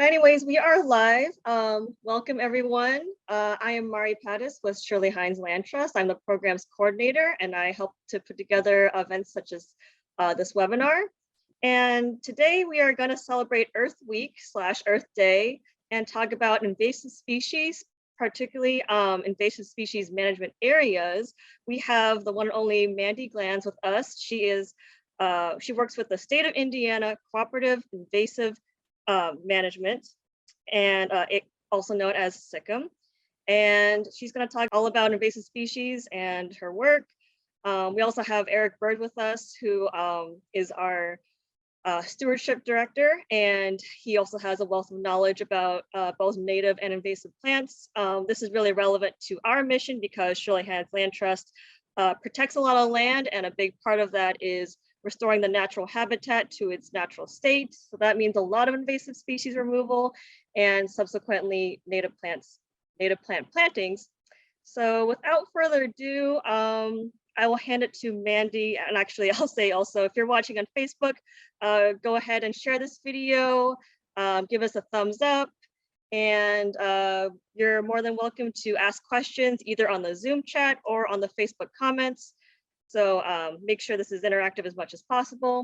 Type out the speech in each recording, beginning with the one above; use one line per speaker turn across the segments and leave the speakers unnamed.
Anyways, we are live. Welcome everyone. I am Mari Pattis with Shirley Heinze Land Trust. I'm the programs coordinator and I help to put together events such as this webinar. And today we are going to celebrate Earth Week / Earth Day and talk about invasive species, particularly invasive species management areas. We have the one and only Mandi Glanz with us. She works with the state of Indiana Cooperative Invasive Management, and it also known as SICM. And she's going to talk all about invasive species and her work. We also have Eric Bird with us, who is our stewardship director, and he also has a wealth of knowledge about both native and invasive plants. This is really relevant to our mission because Shirley Heinze Land Trust protects a lot of land, and a big part of that is restoring the natural habitat to its natural state. So that means a lot of invasive species removal and subsequently native plant plantings. So without further ado, I will hand it to Mandi. And actually, I'll say also, if you're watching on Facebook, go ahead and share this video, give us a thumbs up, and you're more than welcome to ask questions either on the Zoom chat or on the Facebook comments. So make sure this is interactive as much as possible.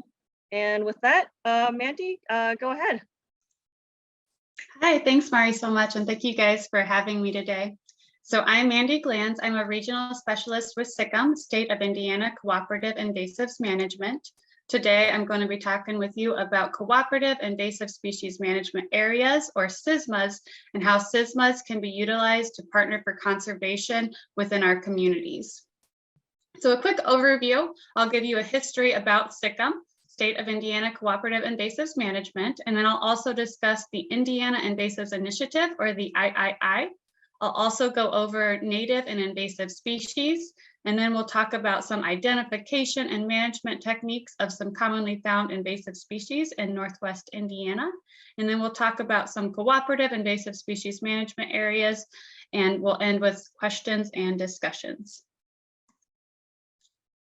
And with that, Mandi, go ahead.
Hi, thanks Mari so much. And thank you guys for having me today. So I'm Mandi Glanz. I'm a regional specialist with SICM, State of Indiana Cooperative Invasives Management. Today, I'm going to be talking with you about cooperative invasive species management areas, or CISMAs, and how CISMAs can be utilized to partner for conservation within our communities. So a quick overview, I'll give you a history about SICM, State of Indiana Cooperative Invasives Management, and then I'll also discuss the Indiana Invasives Initiative, or the III. I'll also go over native and invasive species, and then we'll talk about some identification and management techniques of some commonly found invasive species in Northwest Indiana. And then we'll talk about some cooperative invasive species management areas, and we'll end with questions and discussions.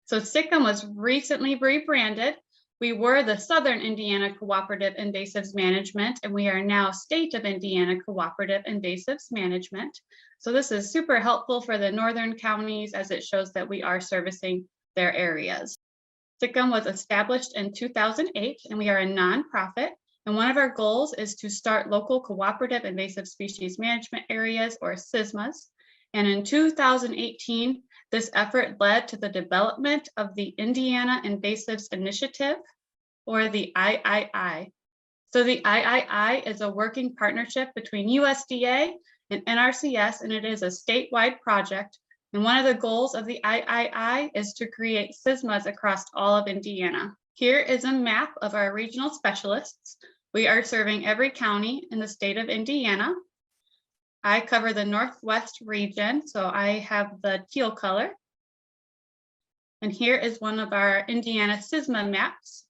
So SICM was recently rebranded. We were the Southern Indiana Cooperative Invasives Management, and we are now State of Indiana Cooperative Invasives Management. So this is super helpful for the northern counties as it shows that we are servicing their areas. SICM was established in 2008, and we are a nonprofit. And one of our goals is to start local cooperative invasive species management areas, or CISMAs. And in 2018, this effort led to the development of the Indiana Invasives Initiative, or the III. So the III is a working partnership between USDA and NRCS, and it is a statewide project. And one of the goals of the III is to create CISMAs across all of Indiana. Here is a map of our regional specialists. We are serving every county in the state of Indiana. I cover the Northwest region, so I have the teal color. And here is one of our Indiana CISMA maps.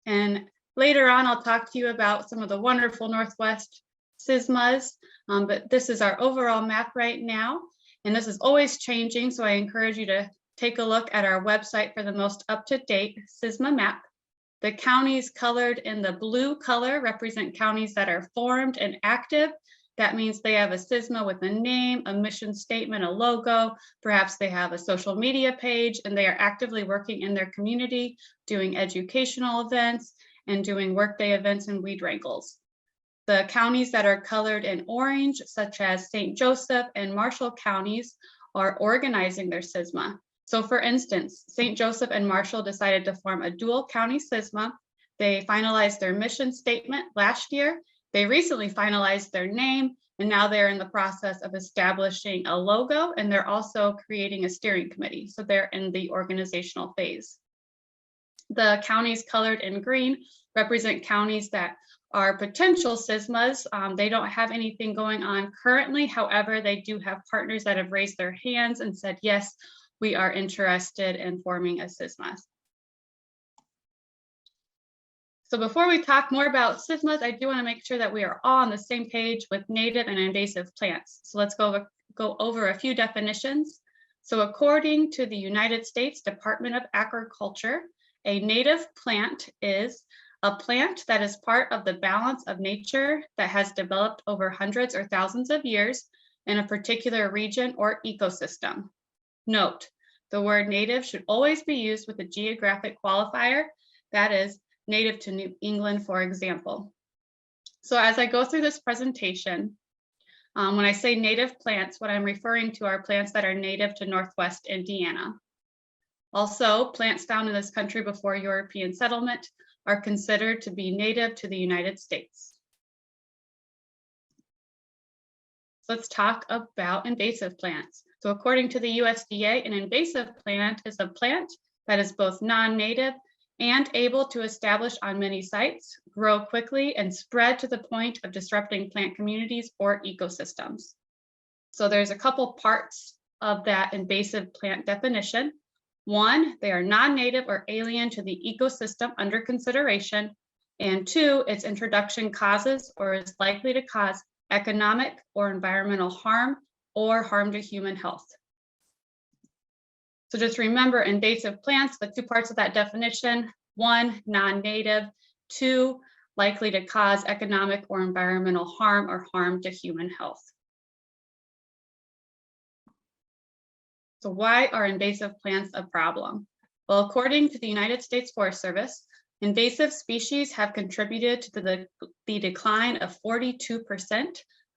And later on, I'll talk to you about some of the wonderful Northwest CISMAs, but this is our overall map right now. And this is always changing, so I encourage you to take a look at our website for the most up-to-date CISMA map. The counties colored in the blue color represent counties that are formed and active. That means they have a CISMA with a name, a mission statement, a logo, perhaps they have a social media page, and they are actively working in their community, doing educational events and doing workday events and weed wrangles. The counties that are colored in orange, such as St. Joseph and Marshall counties, are organizing their CISMA. So for instance, St. Joseph and Marshall decided to form a dual county CISMA. They finalized their mission statement last year. They recently finalized their name, and now they're in the process of establishing a logo, and they're also creating a steering committee. So they're in the organizational phase. The counties colored in green represent counties that are potential CISMAs. They don't have anything going on currently. However, they do have partners that have raised their hands and said, yes, we are interested in forming a CISMA. So before we talk more about CISMAs, I do want to make sure that we are all on the same page with native and invasive plants. So let's go over a few definitions. So according to the United States Department of Agriculture, a native plant is a plant that is part of the balance of nature that has developed over hundreds or thousands of years in a particular region or ecosystem. Note, the word native should always be used with a geographic qualifier, that is, native to New England, for example. So as I go through this presentation, when I say native plants, what I'm referring to are plants that are native to Northwest Indiana. Also, plants found in this country before European settlement are considered to be native to the United States. So let's talk about invasive plants. So according to the USDA, an invasive plant is a plant that is both non-native and able to establish on many sites, grow quickly, and spread to the point of disrupting plant communities or ecosystems. So there's a couple parts of that invasive plant definition. One, they are non-native or alien to the ecosystem under consideration. And two, its introduction causes or is likely to cause economic or environmental harm or harm to human health. So just remember, invasive plants, the two parts of that definition: one, non-native; two, likely to cause economic or environmental harm or harm to human health. So why are invasive plants a problem? Well, according to the United States Forest Service, invasive species have contributed to the decline of 42%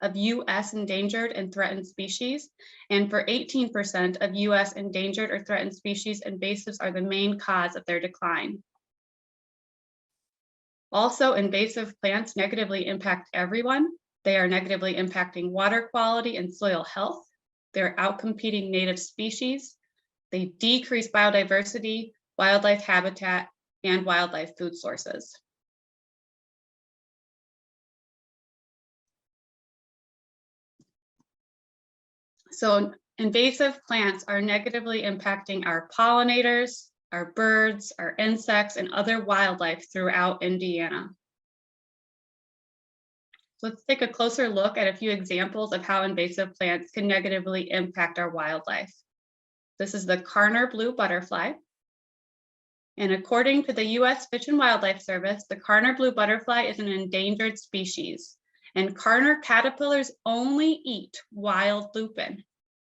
of U.S. endangered and threatened species, and for 18% of U.S. endangered or threatened species, invasives are the main cause of their decline. Also, invasive plants negatively impact everyone. They are negatively impacting water quality and soil health. They're outcompeting native species. They decrease biodiversity, wildlife habitat, and wildlife food sources. So invasive plants are negatively impacting our pollinators, our birds, our insects, and other wildlife throughout Indiana. So let's take a closer look at a few examples of how invasive plants can negatively impact our wildlife. This is the Karner blue butterfly. And according to the U.S. Fish and Wildlife Service, the Karner blue butterfly is an endangered species, and Karner caterpillars only eat wild lupin.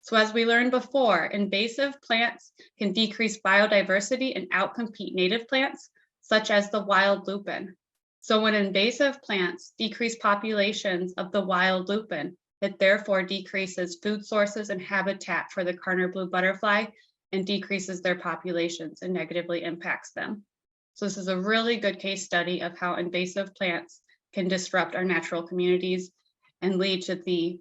So as we learned before, invasive plants can decrease biodiversity and outcompete native plants, such as the wild lupin. So when invasive plants decrease populations of the wild lupin, it therefore decreases food sources and habitat for the Karner blue butterfly and decreases their populations and negatively impacts them. So this is a really good case study of how invasive plants can disrupt our natural communities and lead to the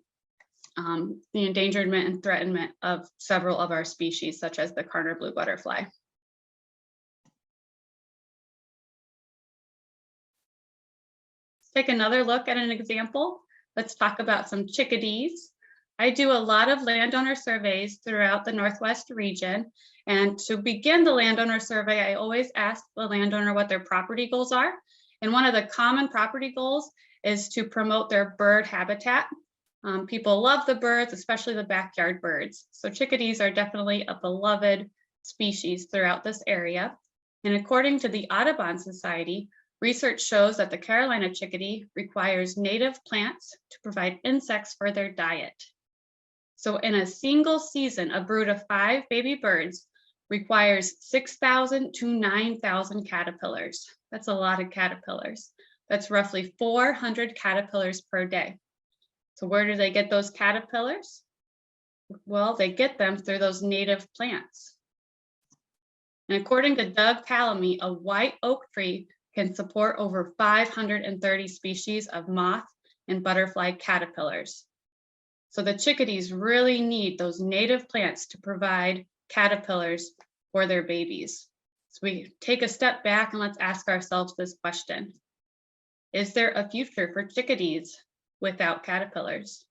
endangerment and threatenment of several of our species, such as the Karner blue butterfly. Take another look at an example. Let's talk about some chickadees. I do a lot of landowner surveys throughout the Northwest region. And to begin the landowner survey, I always ask the landowner what their property goals are. And one of the common property goals is to promote their bird habitat. People love the birds, especially the backyard birds. So chickadees are definitely a beloved species throughout this area. And according to the Audubon Society, research shows that the Carolina chickadee requires native plants to provide insects for their diet. So in a single season, a brood of 5 baby birds requires 6,000 to 9,000 caterpillars. That's a lot of caterpillars. That's roughly 400 caterpillars per day. So where do they get those caterpillars? Well, they get them through those native plants. And according to Doug Palamy, a white oak tree can support over 530 species of moth and butterfly caterpillars. So the chickadees really need those native plants to provide caterpillars for their babies. So we take a step back and let's ask ourselves this question. Is there a future for chickadees without caterpillars?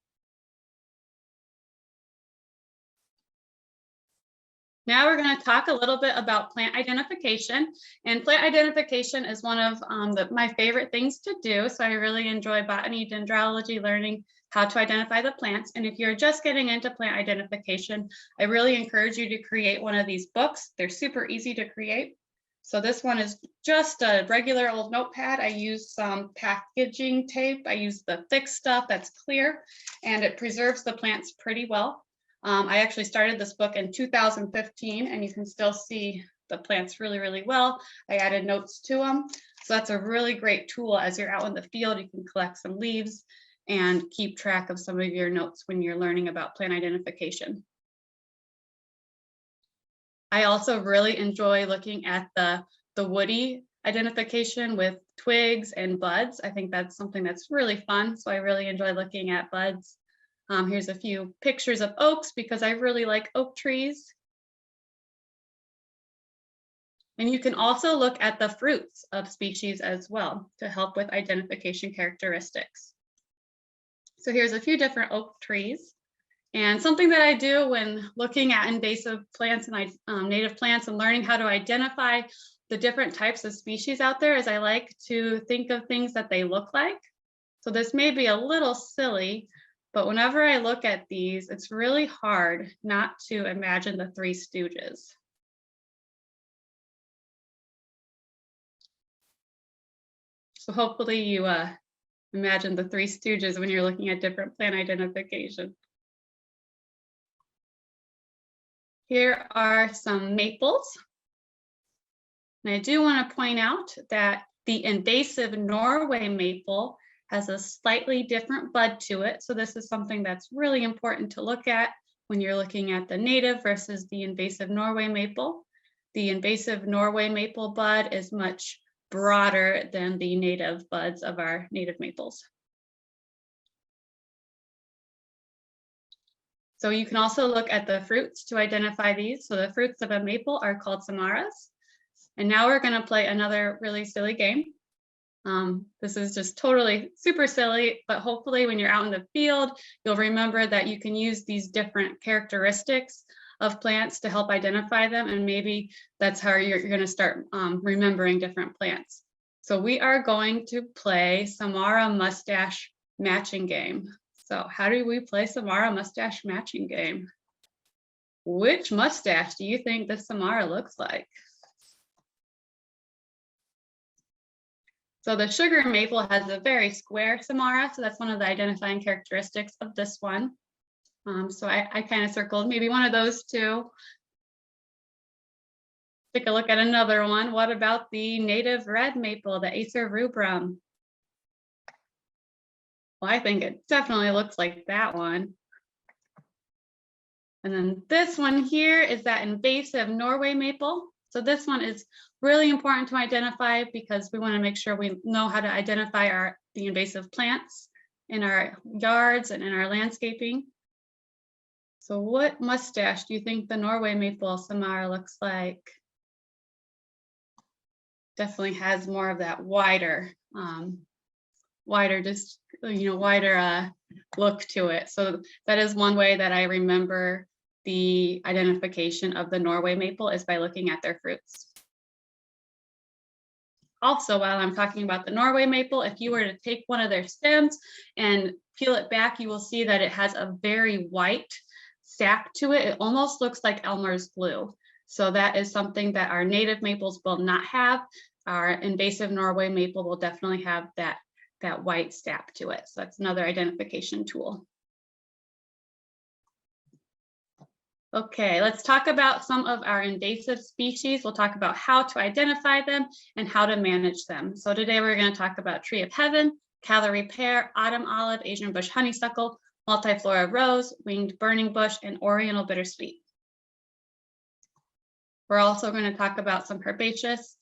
Now we're going to talk a little bit about plant identification. And plant identification is one of my favorite things to do. So I really enjoy botany, dendrology, learning how to identify the plants. And if you're just getting into plant identification, I really encourage you to create one of these books. They're super easy to create. So this one is just a regular old notepad. I use some packaging tape. I use the thick stuff that's clear, and it preserves the plants pretty well. I actually started this book in 2015, and you can still see the plants really, really well. I added notes to them. So that's a really great tool as you're out in the field. You can collect some leaves and keep track of some of your notes when you're learning about plant identification. I also really enjoy looking at the woody identification with twigs and buds. I think that's something that's really fun. So I really enjoy looking at buds. Here's a few pictures of oaks because I really like oak trees. And you can also look at the fruits of species as well to help with identification characteristics. So here's a few different oak trees. And something that I do when looking at invasive plants and native plants and learning how to identify the different types of species out there is I like to think of things that they look like. So this may be a little silly, but whenever I look at these, it's really hard not to imagine the Three Stooges. So hopefully you imagine the Three Stooges when you're looking at different plant identification. Here are some maples. And I do want to point out that the invasive Norway maple has a slightly different bud to it. So this is something that's really important to look at when you're looking at the native versus the invasive Norway maple. The invasive Norway maple bud is much broader than the native buds of our native maples. So you can also look at the fruits to identify these. So the fruits of a maple are called samaras. And now we're going to play another really silly game. This is just totally super silly, but hopefully when you're out in the field, you'll remember that you can use these different characteristics of plants to help identify them. And maybe that's how you're going to start remembering different plants. So we are going to play Samara mustache matching game. So how do we play Samara mustache matching game? Which mustache do you think this Samara looks like? So the sugar maple has a very square Samara, so that's one of the identifying characteristics of this one. So I kind of circled maybe one of those two. Take a look at another one. What about the native red maple, the Acer rubrum? Well, I think it definitely looks like that one. And then this one here is that invasive Norway maple. So this one is really important to identify because we want to make sure we know how to identify the invasive plants in our yards and in our landscaping. So what mustache do you think the Norway maple Samara looks like? Definitely has more of that wider look to it. So that is one way that I remember the identification of the Norway maple is by looking at their fruits. Also, while I'm talking about the Norway maple, if you were to take one of their stems and peel it back, you will see that it has a very white sap to it. It almost looks like Elmer's glue. So that is something that our native maples will not have. Our invasive Norway maple will definitely have that white sap to it. So that's another identification tool. Okay, let's talk about some of our invasive species. We'll talk about how to identify them and how to manage them. So today we're going to talk about tree of heaven, Callery pear, autumn olive, Asian bush honeysuckle, multiflora rose, winged burning bush, and oriental bittersweet. We're also going to talk about some herbaceous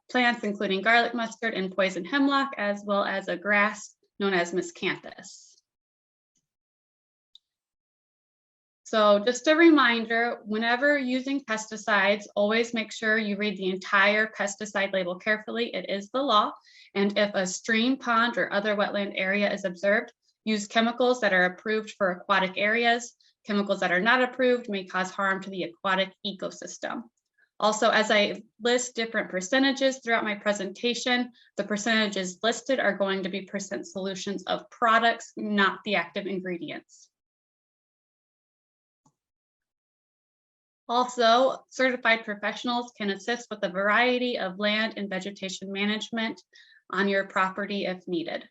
plants, including garlic mustard and poison hemlock, as well as a grass known as miscanthus. So just a reminder, whenever using pesticides, always make sure you read the entire pesticide label carefully. It is the law. And if a stream, pond, or other wetland area is observed, use chemicals that are approved for aquatic areas. Chemicals that are not approved may cause harm to the aquatic ecosystem. Also, as I list different percentages throughout my presentation, the percentages listed are going to be percent solutions of products, not the active ingredients. Also, certified professionals can assist with a variety of land and vegetation management on your property if needed.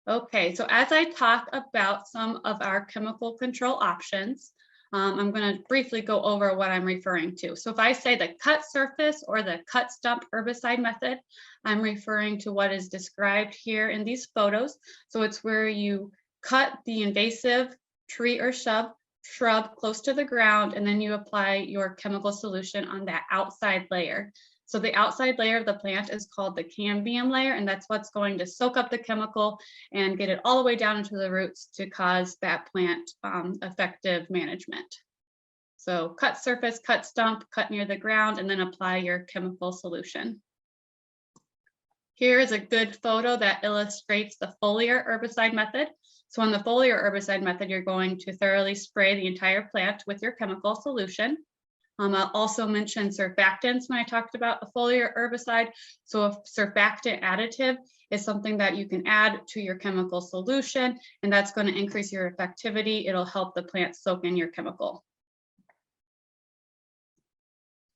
Okay, so as I talk about some of our chemical control options, I'm going to briefly go over what I'm referring to. So if I say the cut surface or the cut stump herbicide method, I'm referring to what is described here in these photos. So it's where you cut the invasive tree or shrub close to the ground, and then you apply your chemical solution on that outside layer. So the outside layer of the plant is called the cambium layer, and that's what's going to soak up the chemical and get it all the way down into the roots to cause that plant effective management. So cut surface, cut stump, cut near the ground, and then apply your chemical solution. Here is a good photo that illustrates the foliar herbicide method. So in the foliar herbicide method, you're going to thoroughly spray the entire plant with your chemical solution. I'll also mention surfactants when I talked about a foliar herbicide. So a surfactant additive is something that you can add to your chemical solution, and that's going to increase your effectivity. It'll help the plant soak in your chemical.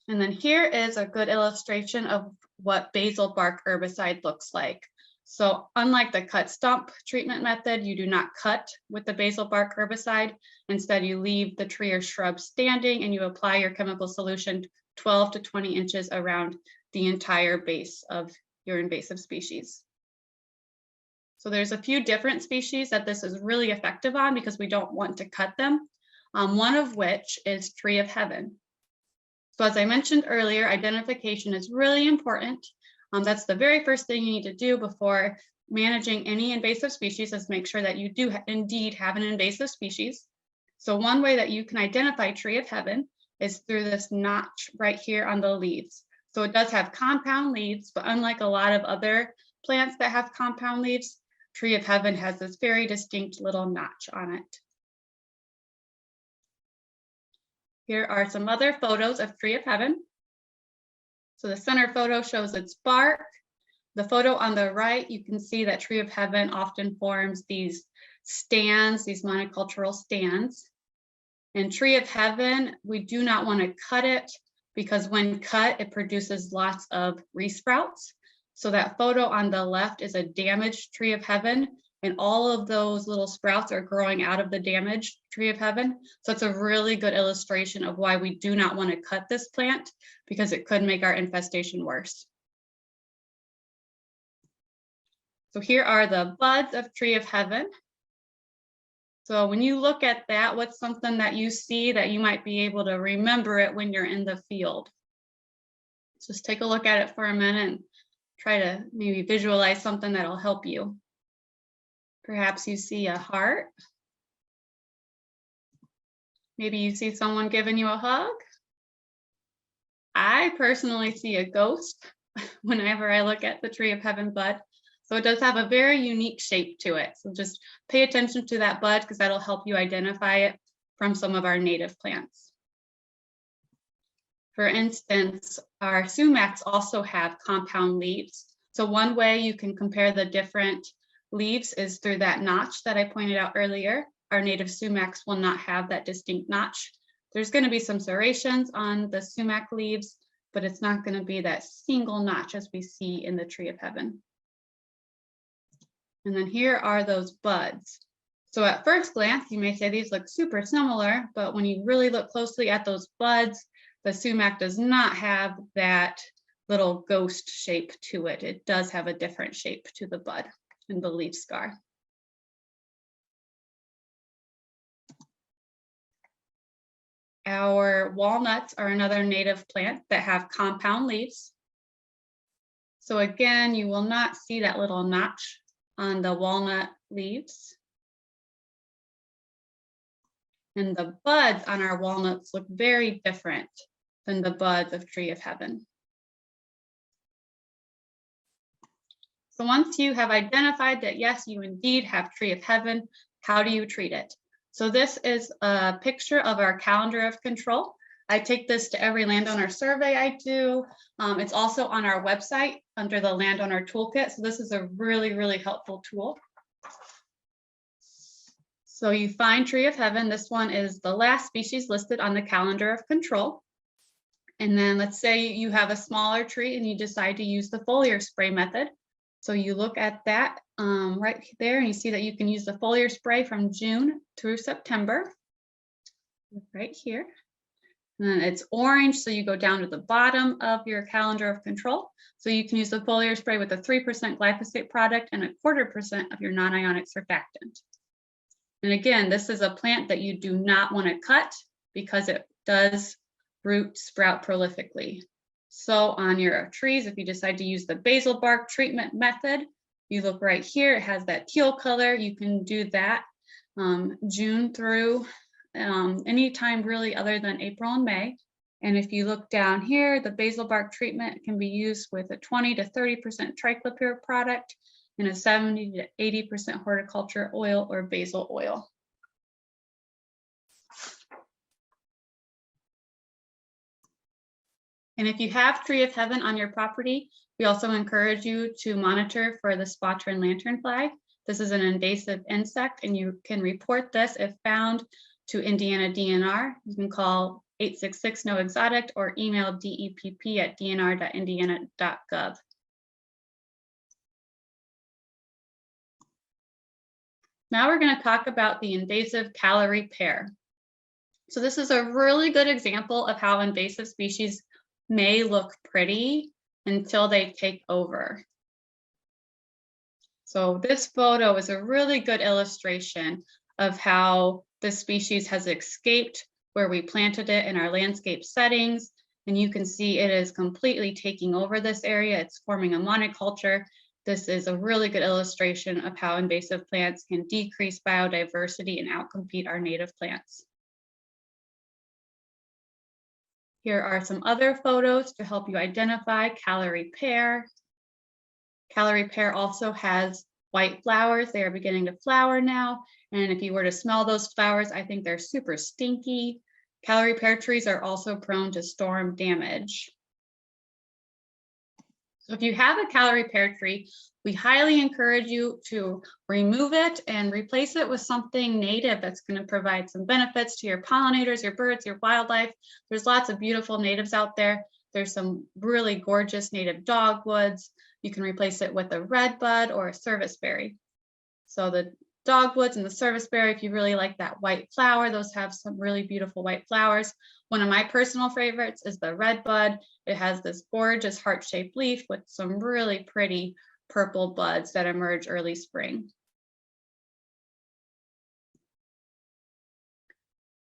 And then here is a good illustration of what basal bark herbicide looks like. So unlike the cut stump treatment method, you do not cut with the basal bark herbicide. Instead, you leave the tree or shrub standing and you apply your chemical solution 12 to 20 inches around the entire base of your invasive species. So there's a few different species that this is really effective on because we don't want to cut them. One of which is tree of heaven. So as I mentioned earlier, identification is really important. That's the very first thing you need to do before managing any invasive species, is make sure that you do indeed have an invasive species. So one way that you can identify tree of heaven is through this notch right here on the leaves. So it does have compound leaves, but unlike a lot of other plants that have compound leaves, tree of heaven has this very distinct little notch on it. Here are some other photos of tree of heaven. So the center photo shows its bark. The photo on the right, you can see that tree of heaven often forms these stands, these monocultural stands. And tree of heaven, we do not want to cut it because when cut, it produces lots of resprouts. So that photo on the left is a damaged tree of heaven, and all of those little sprouts are growing out of the damaged tree of heaven. So it's a really good illustration of why we do not want to cut this plant, because it could make our infestation worse. So here are the buds of tree of heaven. So when you look at that, what's something that you see that you might be able to remember it when you're in the field? Just take a look at it for a minute and try to maybe visualize something that'll help you. Perhaps you see a heart. Maybe you see someone giving you a hug. I personally see a ghost whenever I look at the tree of heaven bud. So it does have a very unique shape to it. So just pay attention to that bud because that'll help you identify it from some of our native plants. For instance, our sumacs also have compound leaves. So one way you can compare the different leaves is through that notch that I pointed out earlier. Our native sumacs will not have that distinct notch. There's going to be some serrations on the sumac leaves, but it's not going to be that single notch as we see in the tree of heaven. And then here are those buds. So at first glance, you may say these look super similar, but when you really look closely at those buds, the sumac does not have that little ghost shape to it. It does have a different shape to the bud and the leaf scar. Our walnuts are another native plant that have compound leaves. So again, you will not see that little notch on the walnut leaves. And the buds on our walnuts look very different than the buds of tree of heaven. So once you have identified that, yes, you indeed have tree of heaven, how do you treat it? So this is a picture of our calendar of control. I take this to every landowner survey I do. It's also on our website under the landowner toolkit. So this is a really, really helpful tool. So you find Tree of Heaven. This one is the last species listed on the calendar of control. And then let's say you have a smaller tree and you decide to use the foliar spray method. So you look at that right there and you see that you can use the foliar spray from June through September. Right here. And then it's orange, so you go down to the bottom of your calendar of control. So you can use the foliar spray with a 3% glyphosate product and 0.25% of your non-ionic surfactant. And again, this is a plant that you do not want to cut because it does root sprout prolifically. So on your trees, if you decide to use the basal bark treatment method, you look right here, it has that teal color. You can do that June through anytime really other than April and May. And if you look down here, the basal bark treatment can be used with a 20 to 30% triclopyr product and a 70 to 80% horticulture oil or basil oil. And if you have Tree of Heaven on your property, we also encourage you to monitor for the spotted lantern fly. This is an invasive insect, and you can report this if found to Indiana DNR. You can call 866-NO-EXOTIC or email depp@dnr.indiana.gov. Now we're going to talk about the invasive calorie pear. So this is a really good example of how invasive species may look pretty until they take over. So this photo is a really good illustration of how this species has escaped where we planted it in our landscape settings. And you can see it is completely taking over this area. It's forming a monoculture. This is a really good illustration of how invasive plants can decrease biodiversity and outcompete our native plants. Here are some other photos to help you identify calorie pear. Calorie pear also has white flowers. They are beginning to flower now. And if you were to smell those flowers, I think they're super stinky. Calorie pear trees are also prone to storm damage. So if you have a calorie pear tree, we highly encourage you to remove it and replace it with something native that's going to provide some benefits to your pollinators, your birds, your wildlife. There's lots of beautiful natives out there. There's some really gorgeous native dogwoods. You can replace it with a redbud or a serviceberry. So the dogwoods and the serviceberry, if you really like that white flower, those have some really beautiful white flowers. One of my personal favorites is the redbud. It has this gorgeous heart-shaped leaf with some really pretty purple buds that emerge early spring.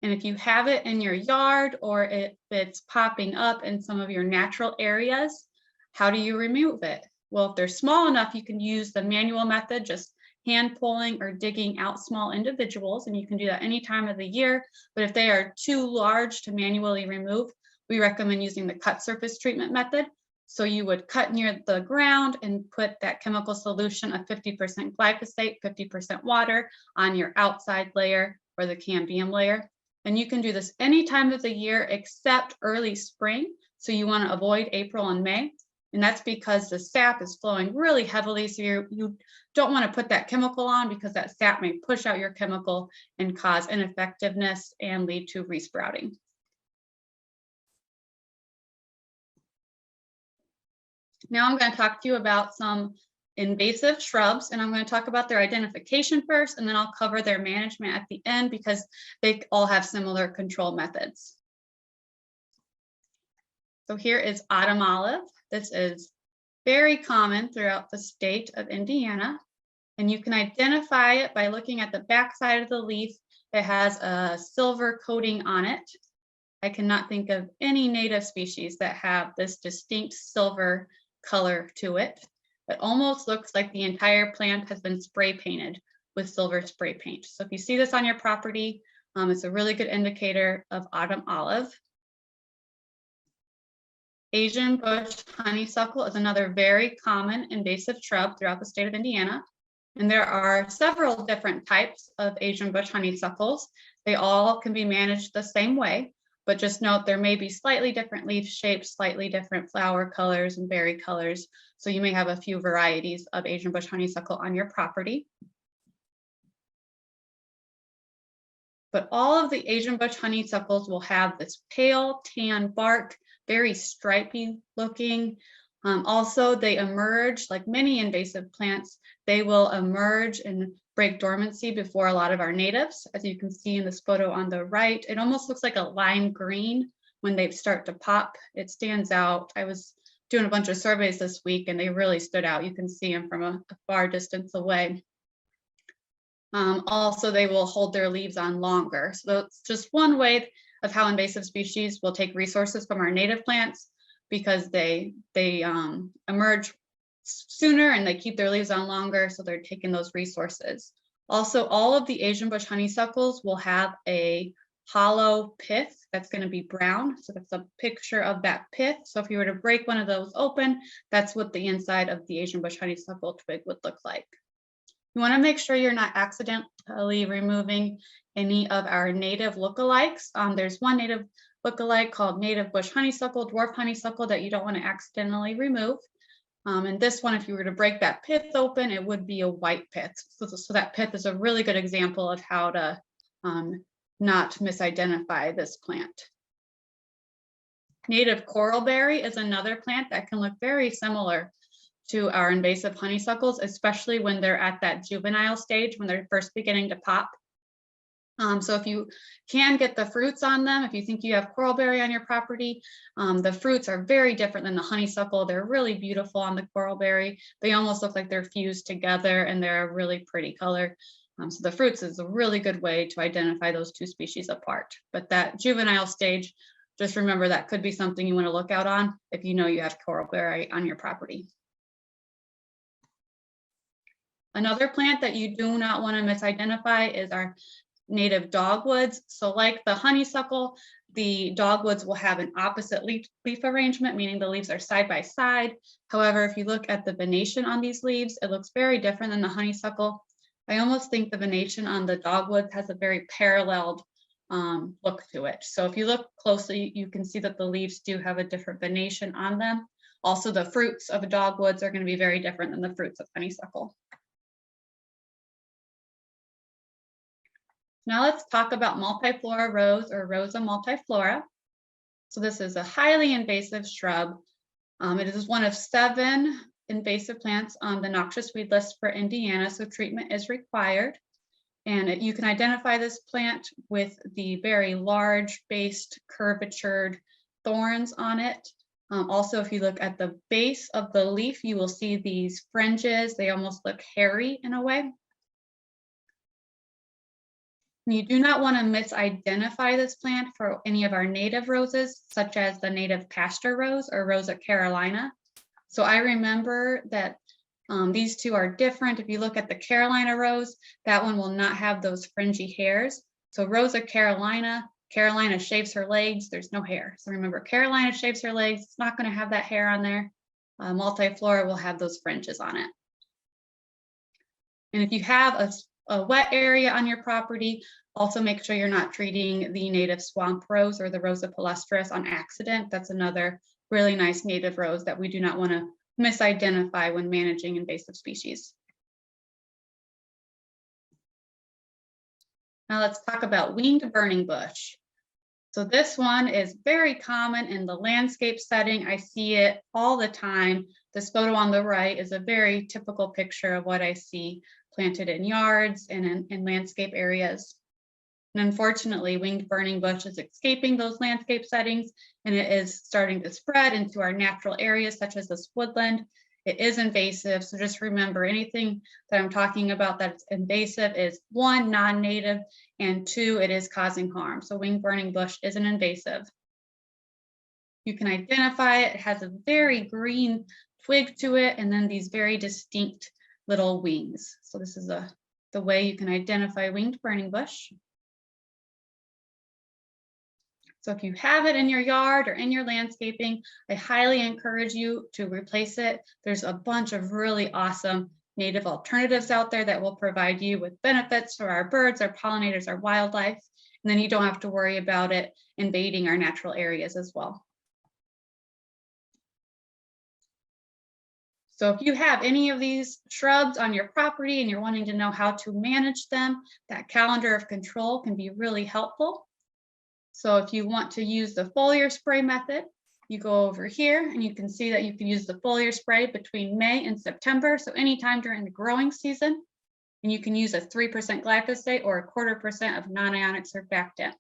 And if you have it in your yard or if it's popping up in some of your natural areas, how do you remove it? Well, if they're small enough, you can use the manual method, just hand pulling or digging out small individuals, and you can do that any time of the year. But if they are too large to manually remove, we recommend using the cut surface treatment method. So you would cut near the ground and put that chemical solution of 50% glyphosate, 50% water on your outside layer or the cambium layer. And you can do this any time of the year except early spring. So you want to avoid April and May. And that's because the sap is flowing really heavily. So you don't want to put that chemical on because that sap may push out your chemical and cause ineffectiveness and lead to resprouting. Now I'm going to talk to you about some invasive shrubs, and I'm going to talk about their identification first, and then I'll cover their management at the end because they all have similar control methods. So here is autumn olive. This is very common throughout the state of Indiana, and you can identify it by looking at the back side of the leaf. It has a silver coating on it. I cannot think of any native species that have this distinct silver color to it. It almost looks like the entire plant has been spray painted with silver spray paint. So if you see this on your property, it's a really good indicator of autumn olive. Asian bush honeysuckle is another very common invasive shrub throughout the state of Indiana. And there are several different types of Asian bush honeysuckles. They all can be managed the same way, but just note there may be slightly different leaf shapes, slightly different flower colors and berry colors. So you may have a few varieties of Asian bush honeysuckle on your property. but all of the Asian bush honeysuckles will have this pale tan bark, very stripy looking. Also, they emerge, like many invasive plants, they will emerge and break dormancy before a lot of our natives. As you can see in this photo on the right, it almost looks like a lime green when they start to pop. It stands out. I was doing a bunch of surveys this week and they really stood out. You can see them from a far distance away. Also, they will hold their leaves on longer. So that's just one way of how invasive species will take resources from our native plants, because they emerge sooner and they keep their leaves on longer, so they're taking those resources. Also, all of the Asian bush honeysuckles will have a hollow pith that's going to be brown. So that's a picture of that pith. So if you were to break one of those open, that's what the inside of the Asian bush honeysuckle twig would look like. You want to make sure you're not accidentally removing any of our native lookalikes. There's one native lookalike called native bush honeysuckle, dwarf honeysuckle, that you don't want to accidentally remove. And this one, if you were to break that pith open, it would be a white pith. So that pith is a really good example of how to not misidentify this plant. Native coralberry is another plant that can look very similar to our invasive honeysuckles, especially when they're at that juvenile stage, when they're first beginning to pop. So if you can get the fruits on them, if you think you have coralberry on your property, the fruits are very different than the honeysuckle. They're really beautiful on the coralberry. They almost look like they're fused together and they're a really pretty color. So the fruits is a really good way to identify those two species apart. But that juvenile stage, just remember that could be something you want to look out on if you know you have coralberry on your property. Another plant that you do not want to misidentify is our native dogwoods. So like the honeysuckle, the dogwoods will have an opposite leaf arrangement, meaning the leaves are side by side. However, if you look at the venation on these leaves, it looks very different than the honeysuckle. I almost think the venation on the dogwoods has a very paralleled look to it. So if you look closely, you can see that the leaves do have a different venation on them. Also, the fruits of dogwoods are going to be very different than the fruits of honeysuckle. Now let's talk about multiflora rose, or Rosa multiflora. So this is a highly invasive shrub. It is one of 7 invasive plants on the noxious weed list for Indiana, so treatment is required. And you can identify this plant with the very large based curvatured thorns on it. Also, if you look at the base of the leaf, you will see these fringes. They almost look hairy in a way. You do not want to misidentify this plant for any of our native roses, such as the native pasture rose or Rosa carolina. So I remember that these two are different. If you look at the Carolina rose, that one will not have those fringy hairs. So Rosa carolina, Carolina shaves her legs, there's no hair. So remember, Carolina shaves her legs, it's not going to have that hair on there. Multiflora will have those fringes on it. And if you have a wet area on your property, also make sure you're not treating the native swamp rose or the Rosa palustris on accident. That's another really nice native rose that we do not want to misidentify when managing invasive species. Now let's talk about winged burning bush. So this one is very common in the landscape setting. I see it all the time. This photo on the right is a very typical picture of what I see planted in yards and in landscape areas. And unfortunately, winged burning bush is escaping those landscape settings, and it is starting to spread into our natural areas, such as this woodland. It is invasive, so just remember, anything that I'm talking about that's invasive is 1, non-native, and 2, it is causing harm. So winged burning bush is an invasive. You can identify it. It has a very green twig to it, and then these very distinct little wings. So this is the way you can identify winged burning bush. So if you have it in your yard or in your landscaping, I highly encourage you to replace it. There's a bunch of really awesome native alternatives out there that will provide you with benefits for our birds, our pollinators, our wildlife, and then you don't have to worry about it invading our natural areas as well. So if you have any of these shrubs on your property and you're wanting to know how to manage them, that calendar of control can be really helpful. So if you want to use the foliar spray method, you go over here and you can see that you can use the foliar spray between May and September. So anytime during the growing season, and you can use a 3% glyphosate or a 0.25% of non-ionic surfactant.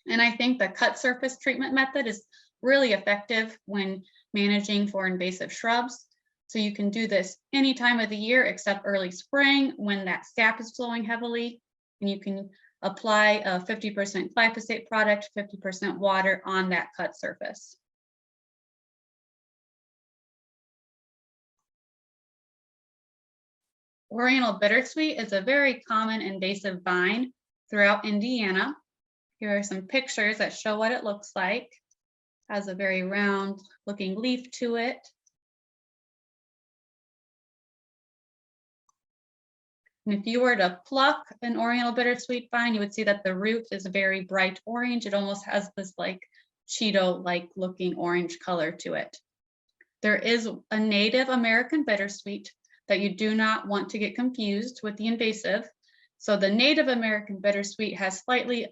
And I think the cut surface treatment method is really effective when managing for invasive shrubs. So you can do this any time of the year except early spring when that sap is flowing heavily, and you can apply a 50% glyphosate product, 50% water on that cut surface. Oriental bittersweet is a very common invasive vine throughout Indiana. Here are some pictures that show what it looks like. It has a very round looking leaf to it. And if you were to pluck an Oriental bittersweet vine, you would see that the root is very bright orange. It almost has this like Cheeto-like looking orange color to it. There is a Native American bittersweet that you do not want to get confused with the invasive. So the Native American bittersweet has slightly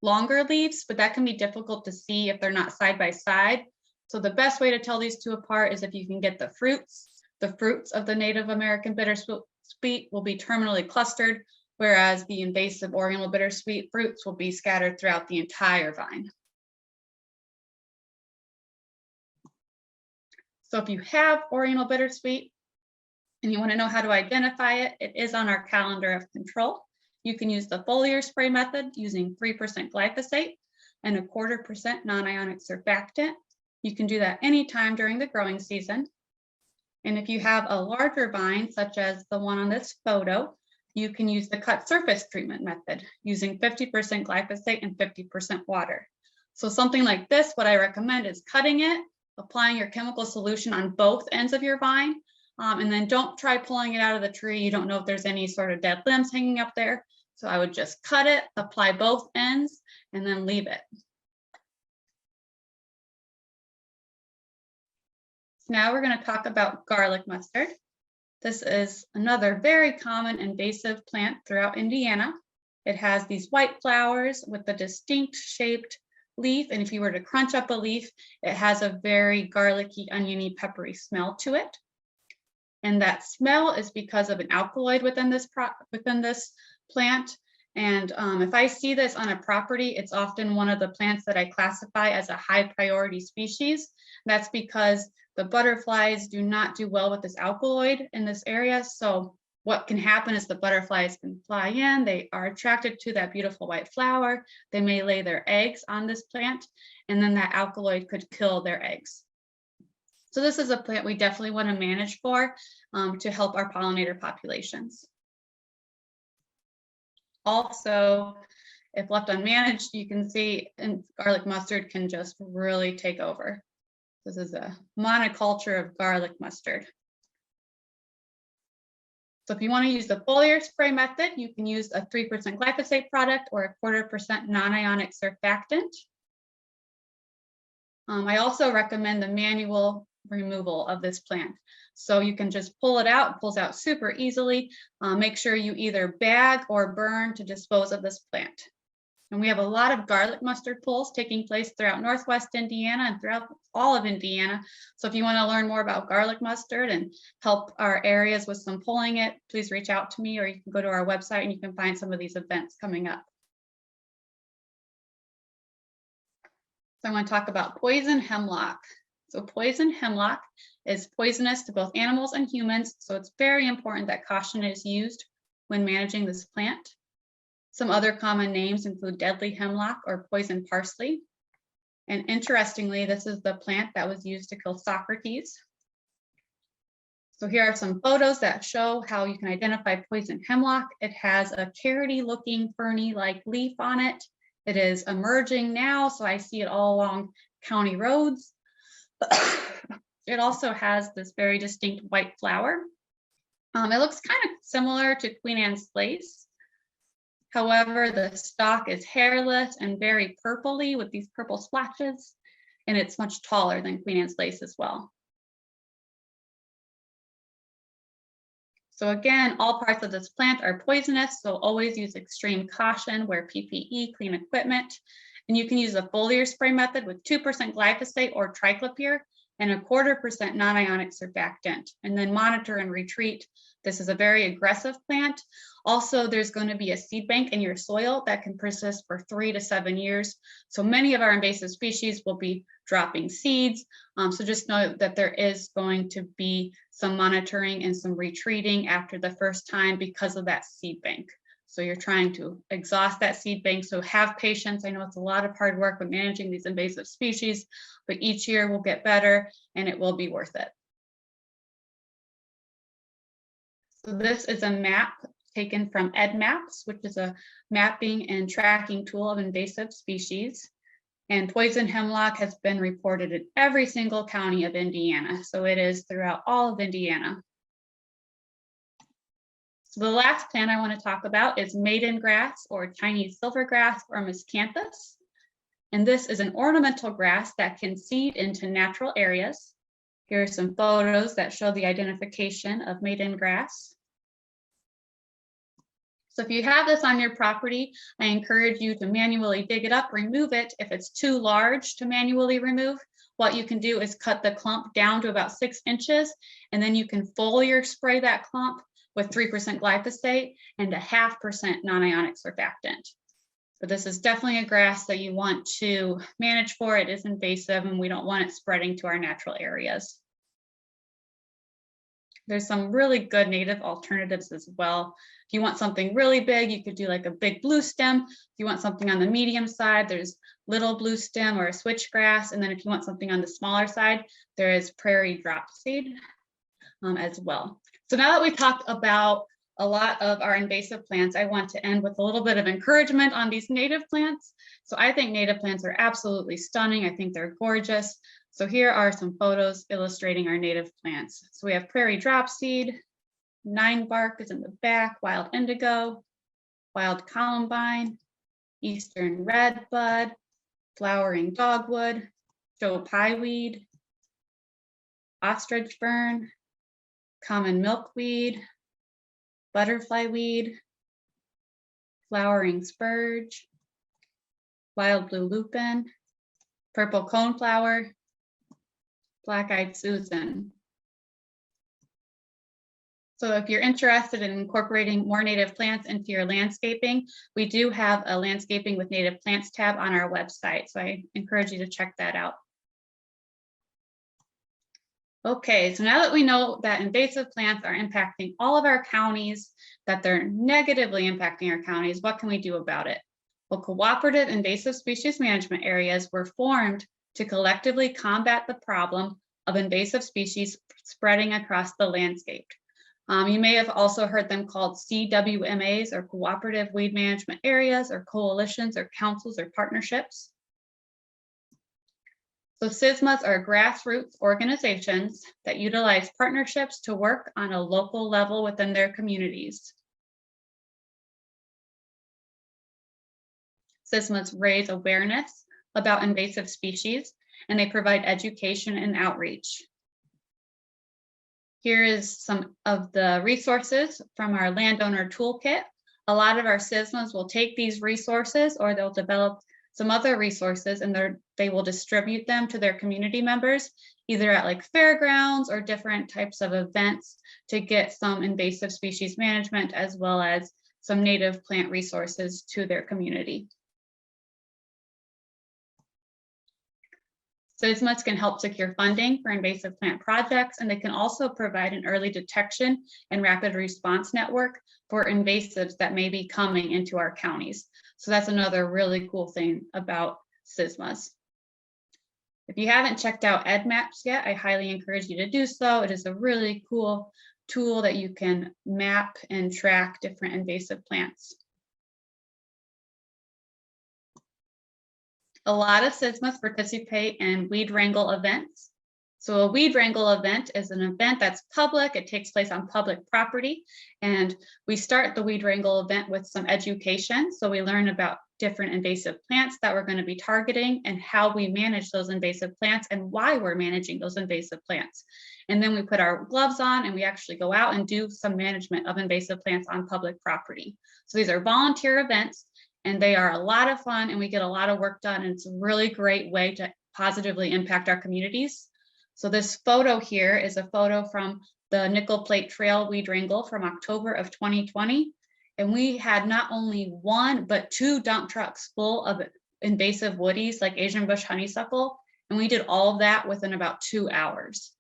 longer leaves, but that can be difficult to see if they're not side by side. So the best way to tell these two apart is if you can get the fruits. The fruits of the Native American bittersweet will be terminally clustered, whereas the invasive Oriental bittersweet fruits will be scattered throughout the entire vine. So if you have Oriental bittersweet and you want to know how to identify it, it is on our calendar of control. You can use the foliar spray method using 3% glyphosate and a 0.25% non-ionic surfactant. You can do that anytime during the growing season. And if you have a larger vine, such as the one on this photo, you can use the cut surface treatment method using 50% glyphosate and 50% water. So something like this, what I recommend is cutting it, applying your chemical solution on both ends of your vine, and then don't try pulling it out of the tree. You don't know if there's any sort of dead limbs hanging up there. So I would just cut it, apply both ends, and then leave it. Now we're going to talk about garlic mustard. This is another very common invasive plant throughout Indiana. It has these white flowers with a distinct shaped leaf, and if you were to crunch up a leaf, it has a very garlicky, oniony, peppery smell to it. And that smell is because of an alkaloid within this plant. And if I see this on a property, it's often one of the plants that I classify as a high priority species. That's because the butterflies do not do well with this alkaloid in this area. So what can happen is the butterflies can fly in, they are attracted to that beautiful white flower, they may lay their eggs on this plant, and then that alkaloid could kill their eggs. So this is a plant we definitely want to manage for to help our pollinator populations. Also, if left unmanaged, you can see garlic mustard can just really take over. This is a monoculture of garlic mustard. So if you want to use the foliar spray method, you can use a 3% glyphosate product or a 0.25% non-ionic surfactant. I also recommend the manual removal of this plant. So you can just pull it out, it pulls out super easily. Make sure you either bag or burn to dispose of this plant. And we have a lot of garlic mustard pulls taking place throughout Northwest Indiana and throughout all of Indiana. So if you want to learn more about garlic mustard and help our areas with some pulling it, please reach out to me, or you can go to our website and you can find some of these events coming up. So I want to talk about poison hemlock. So poison hemlock is poisonous to both animals and humans. So it's very important that caution is used when managing this plant. Some other common names include deadly hemlock or poison parsley. And interestingly, this is the plant that was used to kill Socrates. So here are some photos that show how you can identify poison hemlock. It has a carroty looking ferny-like leaf on it. It is emerging now, so I see it all along county roads. It also has this very distinct white flower. It looks kind of similar to Queen Anne's lace. However, the stalk is hairless and very purpley with these purple splotches, and it's much taller than Queen Anne's lace as well. So again, all parts of this plant are poisonous, so always use extreme caution, wear PPE, clean equipment. And you can use a foliar spray method with 2% glyphosate or triclopyr and 0.25% non-ionic surfactant, and then monitor and retreat. This is a very aggressive plant. Also, there's going to be a seed bank in your soil that can persist for 3 to 7 years. So many of our invasive species will be dropping seeds. So just know that there is going to be some monitoring and some retreating after the first time because of that seed bank. So you're trying to exhaust that seed bank. So have patience. I know it's a lot of hard work with managing these invasive species, but each year will get better and it will be worth it. So this is a map taken from EdMaps, which is a mapping and tracking tool of invasive species. And poison hemlock has been reported in every single county of Indiana. So it is throughout all of Indiana. So the last plant I want to talk about is maiden grass or tiny silvergrass or miscanthus. And this is an ornamental grass that can seed into natural areas. Here are some photos that show the identification of maiden grass. So if you have this on your property, I encourage you to manually dig it up, remove it. If it's too large to manually remove, what you can do is cut the clump down to about 6 inches, and then you can foliar spray that clump with 3% glyphosate and 0.5% non-ionic surfactant. But this is definitely a grass that you want to manage for. It is invasive and we don't want it spreading to our natural areas. There's some really good native alternatives as well. If you want something really big, you could do like a big blue stem. If you want something on the medium side, there's little blue stem or a switchgrass. And then if you want something on the smaller side, there is prairie dropseed as well. So now that we've talked about a lot of our invasive plants, I want to end with a little bit of encouragement on these native plants. So I think native plants are absolutely stunning. I think they're gorgeous. So here are some photos illustrating our native plants. So we have prairie dropseed, 9 bark is in the back, wild indigo, wild columbine, eastern redbud, flowering dogwood, Joe pieweed, ostrich fern, common milkweed, butterfly weed, flowering spurge, wild blue lupin, purple coneflower, black-eyed Susan. So if you're interested in incorporating more native plants into your landscaping, we do have a landscaping with native plants tab on our website. So I encourage you to check that out. Okay, so now that we know that invasive plants are impacting all of our counties, that they're negatively impacting our counties, what can we do about it? Well, cooperative invasive species management areas were formed to collectively combat the problem of invasive species spreading across the landscape. You may have also heard them called CWMAs or cooperative weed management areas or coalitions or councils or partnerships. So CSMAs are grassroots organizations that utilize partnerships to work on a local level within their communities. CSMAs raise awareness about invasive species, and they provide education and outreach. Here is some of the resources from our landowner toolkit. A lot of our CSMAs will take these resources or they'll develop some other resources and they will distribute them to their community members, either at like fairgrounds or different types of events to get some invasive species management as well as some native plant resources to their community. CSMAs can help secure funding for invasive plant projects, and they can also provide an early detection and rapid response network for invasives that may be coming into our counties. So that's another really cool thing about CSMAs. If you haven't checked out EdMaps yet, I highly encourage you to do so. It is a really cool tool that you can map and track different invasive plants. A lot of CSMAs participate in weed wrangle events. So a weed wrangle event is an event that's public. It takes place on public property. And we start the weed wrangle event with some education. So we learn about different invasive plants that we're going to be targeting and how we manage those invasive plants and why we're managing those invasive plants. And then we put our gloves on and we actually go out and do some management of invasive plants on public property. So these are volunteer events and they are a lot of fun and we get a lot of work done. And it's a really great way to positively impact our communities. So this photo here is a photo from the Nickel Plate Trail Weed Wrangle from October of 2020. And we had not only one, but 2 dump trucks full of invasive woodies like Asian bush honeysuckle. And we did all of that within about 2 hours.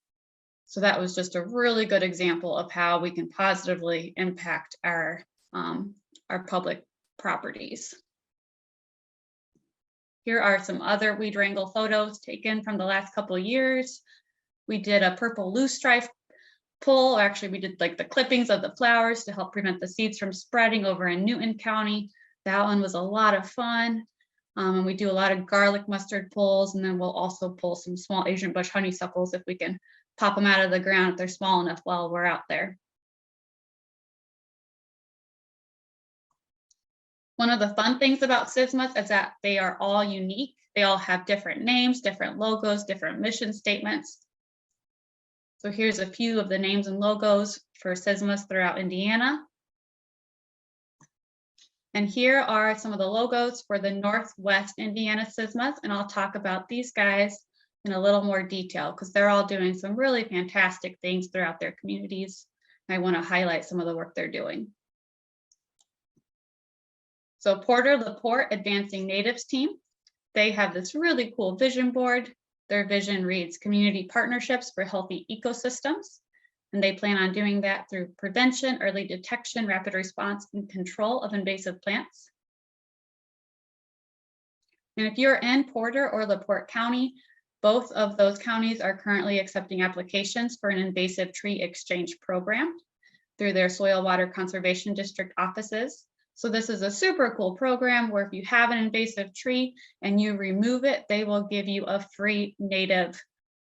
So that was just a really good example of how we can positively impact our public properties. Here are some other weed wrangle photos taken from the last couple of years. We did a purple loosestrife pull. Actually, we did like the clippings of the flowers to help prevent the seeds from spreading over in Newton County. That one was a lot of fun. And we do a lot of garlic mustard pulls, and then we'll also pull some small Asian bush honeysuckles if we can pop them out of the ground if they're small enough while we're out there. One of the fun things about SSMAs is that they are all unique. They all have different names, different logos, different mission statements. So here's a few of the names and logos for SSMAs throughout Indiana. And here are some of the logos for the Northwest Indiana SSMAs, and I'll talk about these guys in a little more detail because they're all doing some really fantastic things throughout their communities. I want to highlight some of the work they're doing. So Porter LaPorte Advancing Natives Team, they have this really cool vision board. Their vision reads community partnerships for healthy ecosystems. And they plan on doing that through prevention, early detection, rapid response, and control of invasive plants. And if you're in Porter or LaPorte County, both of those counties are currently accepting applications for an invasive tree exchange program through their Soil Water Conservation District offices. So this is a super cool program where if you have an invasive tree and you remove it, they will give you a free native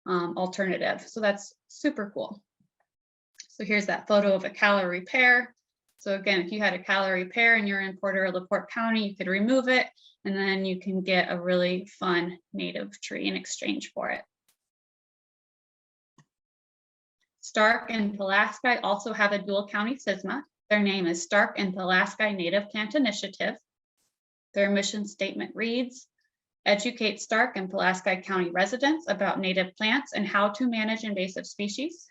alternative. So that's super cool. So here's that photo of a calorie pear. So again, if you had a calorie pear and you're in Porter or LaPorte County, you could remove it and then you can get a really fun native tree in exchange for it. Stark and Pulaski also have a dual county SSMA. Their name is Stark and Pulaski Native Plant Initiative. Their mission statement reads, educate Stark and Pulaski County residents about native plants and how to manage invasive species.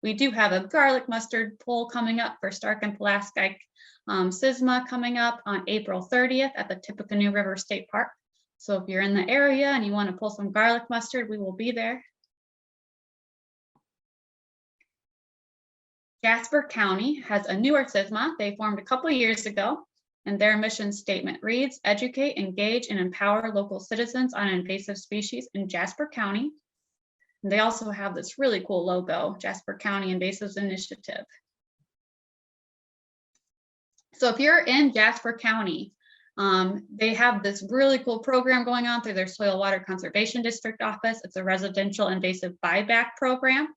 We do have a garlic mustard pull coming up for Stark and Pulaski SSMA coming up on April 30th at the Tippecanoe River State Park. So if you're in the area and you want to pull some garlic mustard, we will be there. Jasper County has a newer SSMA. They formed a couple of years ago, and their mission statement reads, educate, engage, and empower local citizens on invasive species in Jasper County. And they also have this really cool logo, Jasper County Invasives Initiative. So if you're in Jasper County, they have this really cool program going on through their Soil Water Conservation District office. It's a residential invasive buyback program.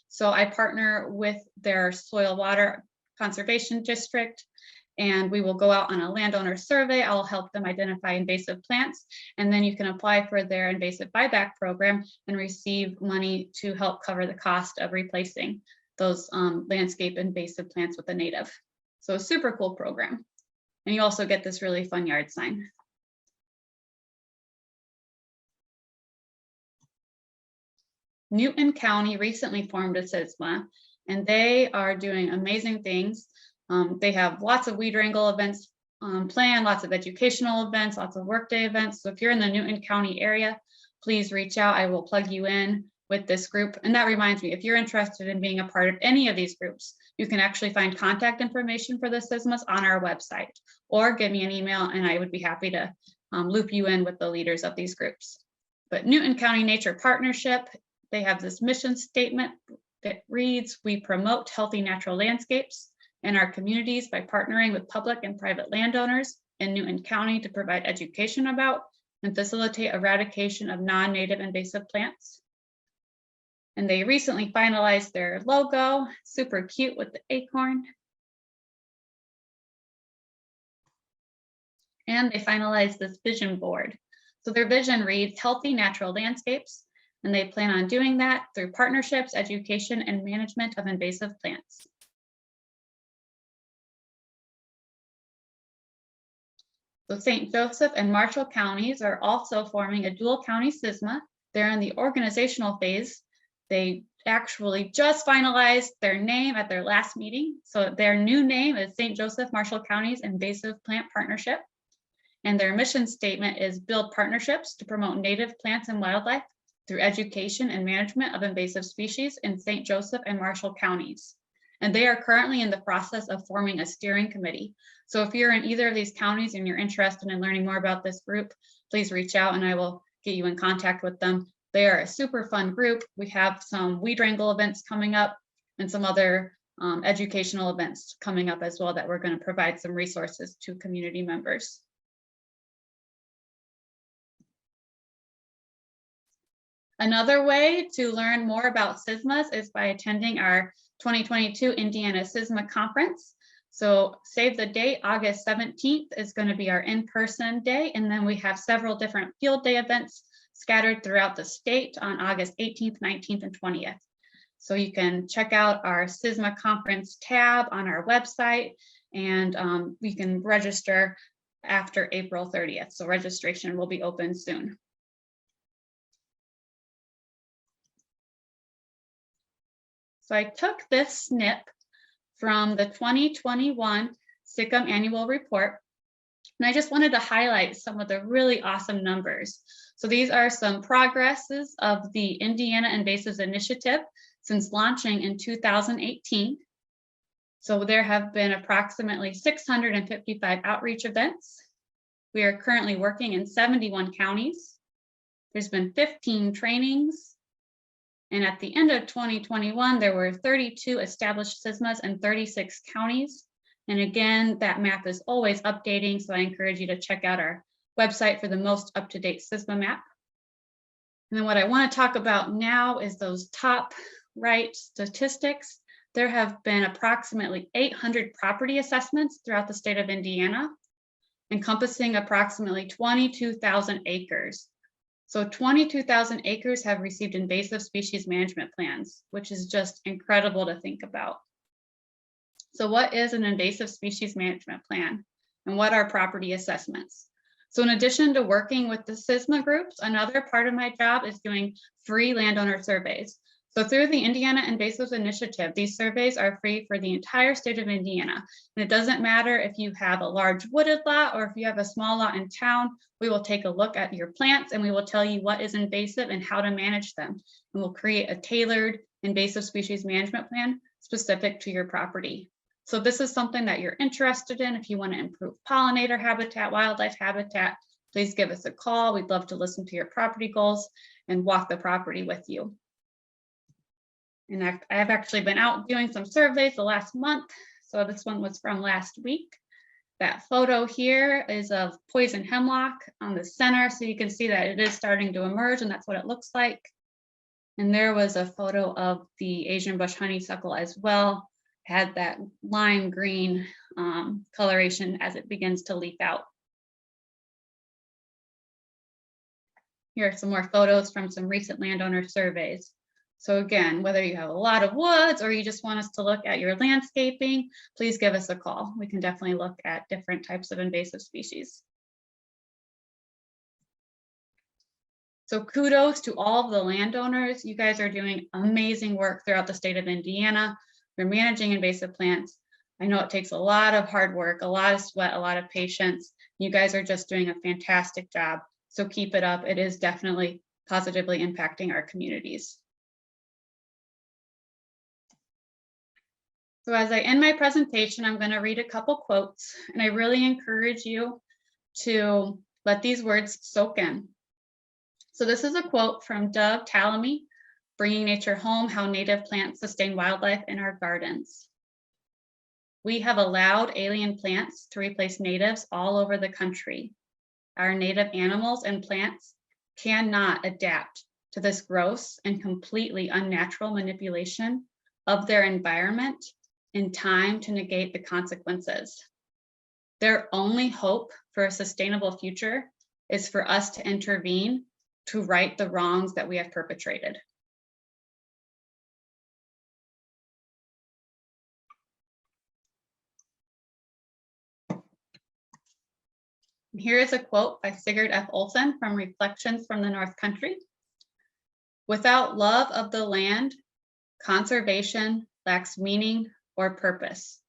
So I partner with their Soil Water Conservation District, and we will go out on a landowner survey. I'll help them identify invasive plants, and then you can apply for their invasive buyback program and receive money to help cover the cost of replacing those landscape invasive plants with a native. So a super cool program. And you also get this really fun yard sign. Newton County recently formed a SSMA, and they are doing amazing things. They have lots of weed wrangle events planned, lots of educational events, lots of workday events. So if you're in the Newton County area, please reach out. I will plug you in with this group. And that reminds me, if you're interested in being a part of any of these groups, you can actually find contact information for the SSMAs on our website, or give me an email and I would be happy to loop you in with the leaders of these groups. But Newton County Nature Partnership, they have this mission statement that reads, we promote healthy natural landscapes in our communities by partnering with public and private landowners in Newton County to provide education about and facilitate eradication of non-native invasive plants. And they recently finalized their logo, super cute with the acorn. And they finalized this vision board. So their vision reads healthy natural landscapes, and they plan on doing that through partnerships, education, and management of invasive plants. So St. Joseph and Marshall counties are also forming a dual county SSMA. They're in the organizational phase. They actually just finalized their name at their last meeting. So their new name is St. Joseph Marshall County's Invasive Plant Partnership. And their mission statement is build partnerships to promote native plants and wildlife through education and management of invasive species in St. Joseph and Marshall counties. And they are currently in the process of forming a steering committee. So if you're in either of these counties and you're interested in learning more about this group, please reach out and I will get you in contact with them. They are a super fun group. We have some weed wrangle events coming up and some other educational events coming up as well that we're going to provide some resources to community members. Another way to learn more about SSMAs is by attending our 2022 Indiana SSMA Conference. So save the date, August 17th is going to be our in-person day. And then we have several different field day events scattered throughout the state on August 18th, 19th, and 20th. So you can check out our SSMA Conference tab on our website, and we can register after April 30th. So registration will be open soon. So I took this snip from the 2021 SICM annual report, and I just wanted to highlight some of the really awesome numbers. So these are some progresses of the Indiana Invasives Initiative since launching in 2018. So there have been approximately 655 outreach events. We are currently working in 71 counties. There's been 15 trainings. And at the end of 2021, there were 32 established SSMAs in 36 counties. And again, that map is always updating, so I encourage you to check out our website for the most up-to-date SSMA map. And then what I want to talk about now is those top right statistics. There have been approximately 800 property assessments throughout the state of Indiana, encompassing approximately 22,000 acres. So 22,000 acres have received invasive species management plans, which is just incredible to think about. So what is an invasive species management plan, and what are property assessments? So in addition to working with the SSMA groups, another part of my job is doing free landowner surveys. So through the Indiana Invasives Initiative, these surveys are free for the entire state of Indiana. And it doesn't matter if you have a large wooded lot or if you have a small lot in town, we will take a look at your plants and we will tell you what is invasive and how to manage them. And we'll create a tailored invasive species management plan specific to your property. So this is something that you're interested in. If you want to improve pollinator habitat, wildlife habitat, please give us a call. We'd love to listen to your property goals and walk the property with you. And I've actually been out doing some surveys the last month. So this one was from last week. That photo here is of poison hemlock on the center. So you can see that it is starting to emerge, and that's what it looks like. And there was a photo of the Asian bush honeysuckle as well. Had that lime green coloration as it begins to leaf out. Here are some more photos from some recent landowner surveys. So again, whether you have a lot of woods or you just want us to look at your landscaping, please give us a call. We can definitely look at different types of invasive species. So kudos to all of the landowners. You guys are doing amazing work throughout the state of Indiana. You're managing invasive plants. I know it takes a lot of hard work, a lot of sweat, a lot of patience. You guys are just doing a fantastic job. So keep it up. It is definitely positively impacting our communities. So as I end my presentation, I'm going to read a couple quotes, and I really encourage you to let these words soak in. So this is a quote from Doug Tallamy, Bringing Nature Home, How Native Plants Sustain Wildlife in Our Gardens. We have allowed alien plants to replace natives all over the country. Our native animals and plants cannot adapt to this gross and completely unnatural manipulation of their environment in time to negate the consequences. Their only hope for a sustainable future is for us to intervene to right the wrongs that we have perpetrated. Here is a quote by Sigurd F. Olson from Reflections from the North Country. Without love of the land, conservation lacks meaning or purpose.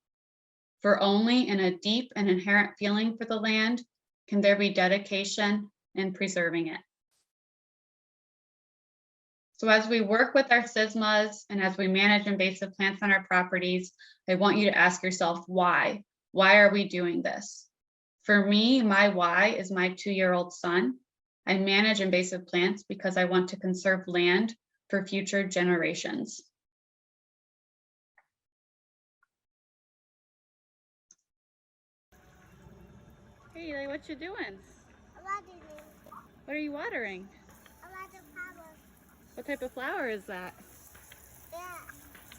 For only in a deep and inherent feeling for the land can there be dedication in preserving it. So as we work with our SISMAs and as we manage invasive plants on our properties, I want you to ask yourself why? Why are we doing this? For me, my why is my 2-year-old son. I manage invasive plants because I want to conserve land for future generations. Hey, Eli, what you doing?
Watering.
What are you watering?
A lot of flowers.
What type of flower is that?
Yeah.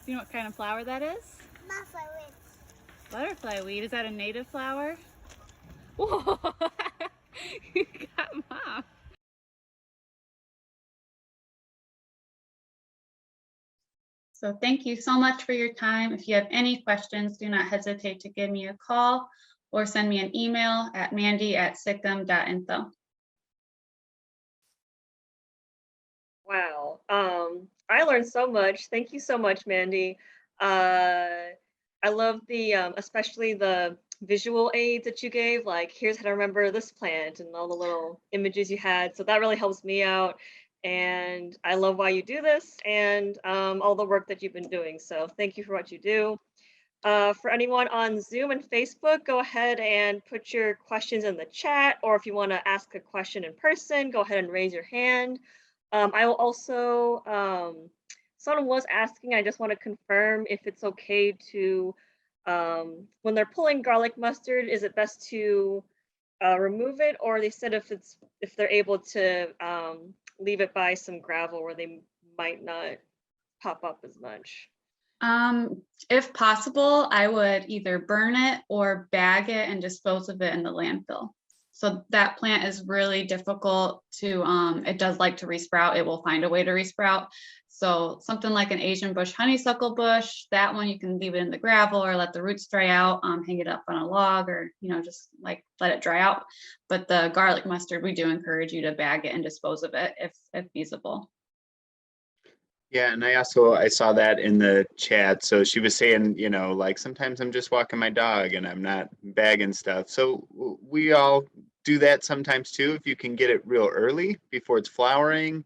Do you know what kind of flower that is?
Butterfly wings.
Butterfly weed. Is that a native flower? Whoa! You got Mom. So thank you so much for your time. If you have any questions, do not hesitate to give me a call or send me an email at mandy@sicm.info.
Wow. I learned so much. Thank you so much, Mandy. I love the especially the visual aids that you gave, like here's how to remember this plant and all the little images you had. So that really helps me out. And I love why you do this and all the work that you've been doing. So thank you for what you do. For anyone on Zoom and Facebook, go ahead and put your questions in the chat, or if you want to ask a question in person, go ahead and raise your hand. I will also, someone was asking, I just want to confirm if it's okay to, when they're pulling garlic mustard, is it best to remove it, or they said if they're able to leave it by some gravel where they might not pop up as much?
If possible, I would either burn it or bag it and dispose of it in the landfill. So that plant is really difficult to, it does like to resprout. It will find a way to resprout. So something like an Asian bush honeysuckle bush, that one you can leave it in the gravel or let the roots dry out, hang it up on a log, or, just like let it dry out. But the garlic mustard, we do encourage you to bag it and dispose of it if feasible.
Yeah, and I saw that in the chat. So she was saying, like sometimes I'm just walking my dog and I'm not bagging stuff. So we all do that sometimes too, if you can get it real early before it's flowering.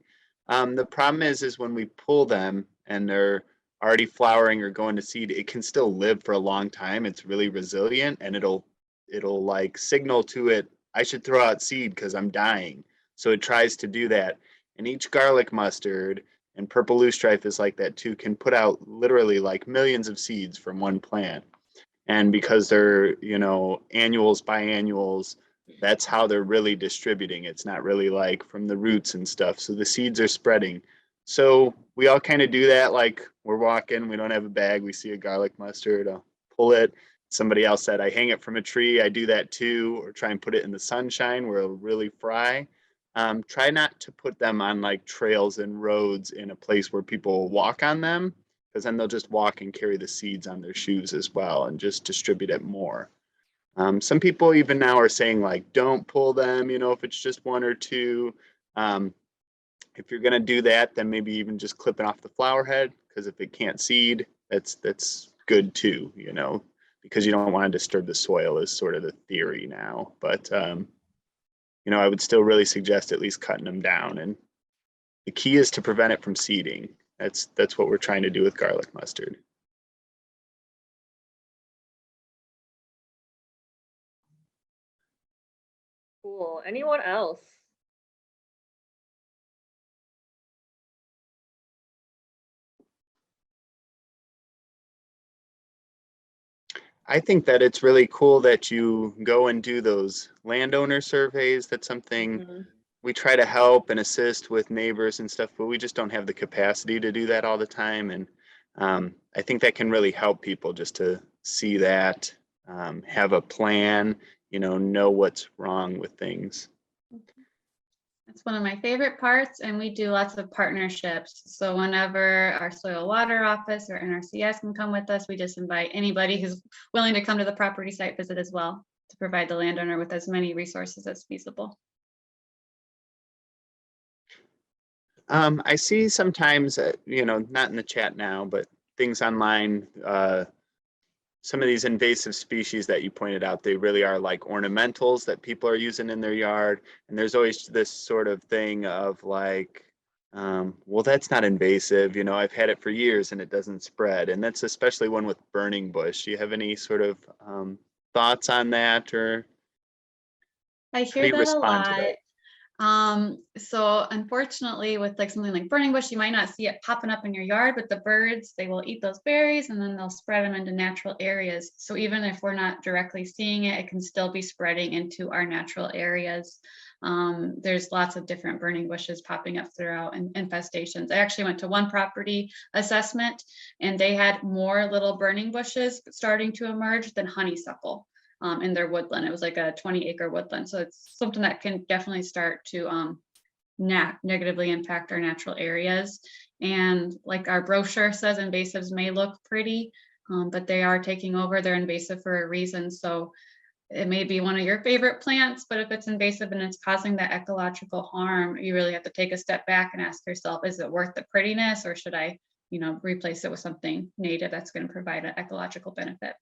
The problem is when we pull them and they're already flowering or going to seed, it can still live for a long time. It's really resilient, and it'll like signal to it, I should throw out seed because I'm dying. So it tries to do that. And each garlic mustard, and purple loosestrife is like that too, can put out literally like millions of seeds from one plant. And because they're, annuals, biannuals, that's how they're really distributing. It's not really like from the roots and stuff. So the seeds are spreading. So we all kind of do that. Like we're walking, we don't have a bag, we see a garlic mustard, I'll pull it. Somebody else said, I hang it from a tree. I do that too, or try and put it in the sunshine where it'll really fry. Try not to put them on like trails and roads in a place where people walk on them, because then they'll just walk and carry the seeds on their shoes as well and just distribute it more. Some people even now are saying like, don't pull them, if it's just one or two. If you're gonna do that, then maybe even just clip it off the flower head, because if it can't seed, that's good too, because you don't want to disturb the soil is sort of the theory now. But I would still really suggest at least cutting them down. And the key is to prevent it from seeding. That's what we're trying to do with garlic mustard.
Cool. Anyone else?
I think that it's really cool that you go and do those landowner surveys. That's something we try to help and assist with neighbors and stuff, but we just don't have the capacity to do that all the time. And I think that can really help people just to see that, have a plan, know what's wrong with things.
That's one of my favorite parts, and we do lots of partnerships. So whenever our soil water office or NRCS can come with us, we just invite anybody who's willing to come to the property site visit as well to provide the landowner with as many resources as feasible.
I see sometimes, not in the chat now, but things online, some of these invasive species that you pointed out, they really are like ornamentals that people are using in their yard. And there's always this sort of thing of like, well, that's not invasive. I've had it for years and it doesn't spread. And that's especially one with burning bush. Do you have any sort of thoughts on that, or
I
how do
hear
you
that a
respond to
lot.
that?
So unfortunately with like something like burning bush, you might not see it popping up in your yard, but the birds, they will eat those berries and then they'll spread them into natural areas. So even if we're not directly seeing it, it can still be spreading into our natural areas. There's lots of different burning bushes popping up throughout and infestations. I actually went to one property assessment and they had more little burning bushes starting to emerge than honeysuckle in their woodland. It was like a 20-acre woodland. So it's something that can definitely start to negatively impact our natural areas. And like our brochure says, invasives may look pretty, but they are taking over. They're invasive for a reason. So it may be one of your favorite plants, but if it's invasive and it's causing that ecological harm, you really have to take a step back and ask yourself, is it worth the prettiness, or should I, replace it with something native that's going to provide an ecological benefit?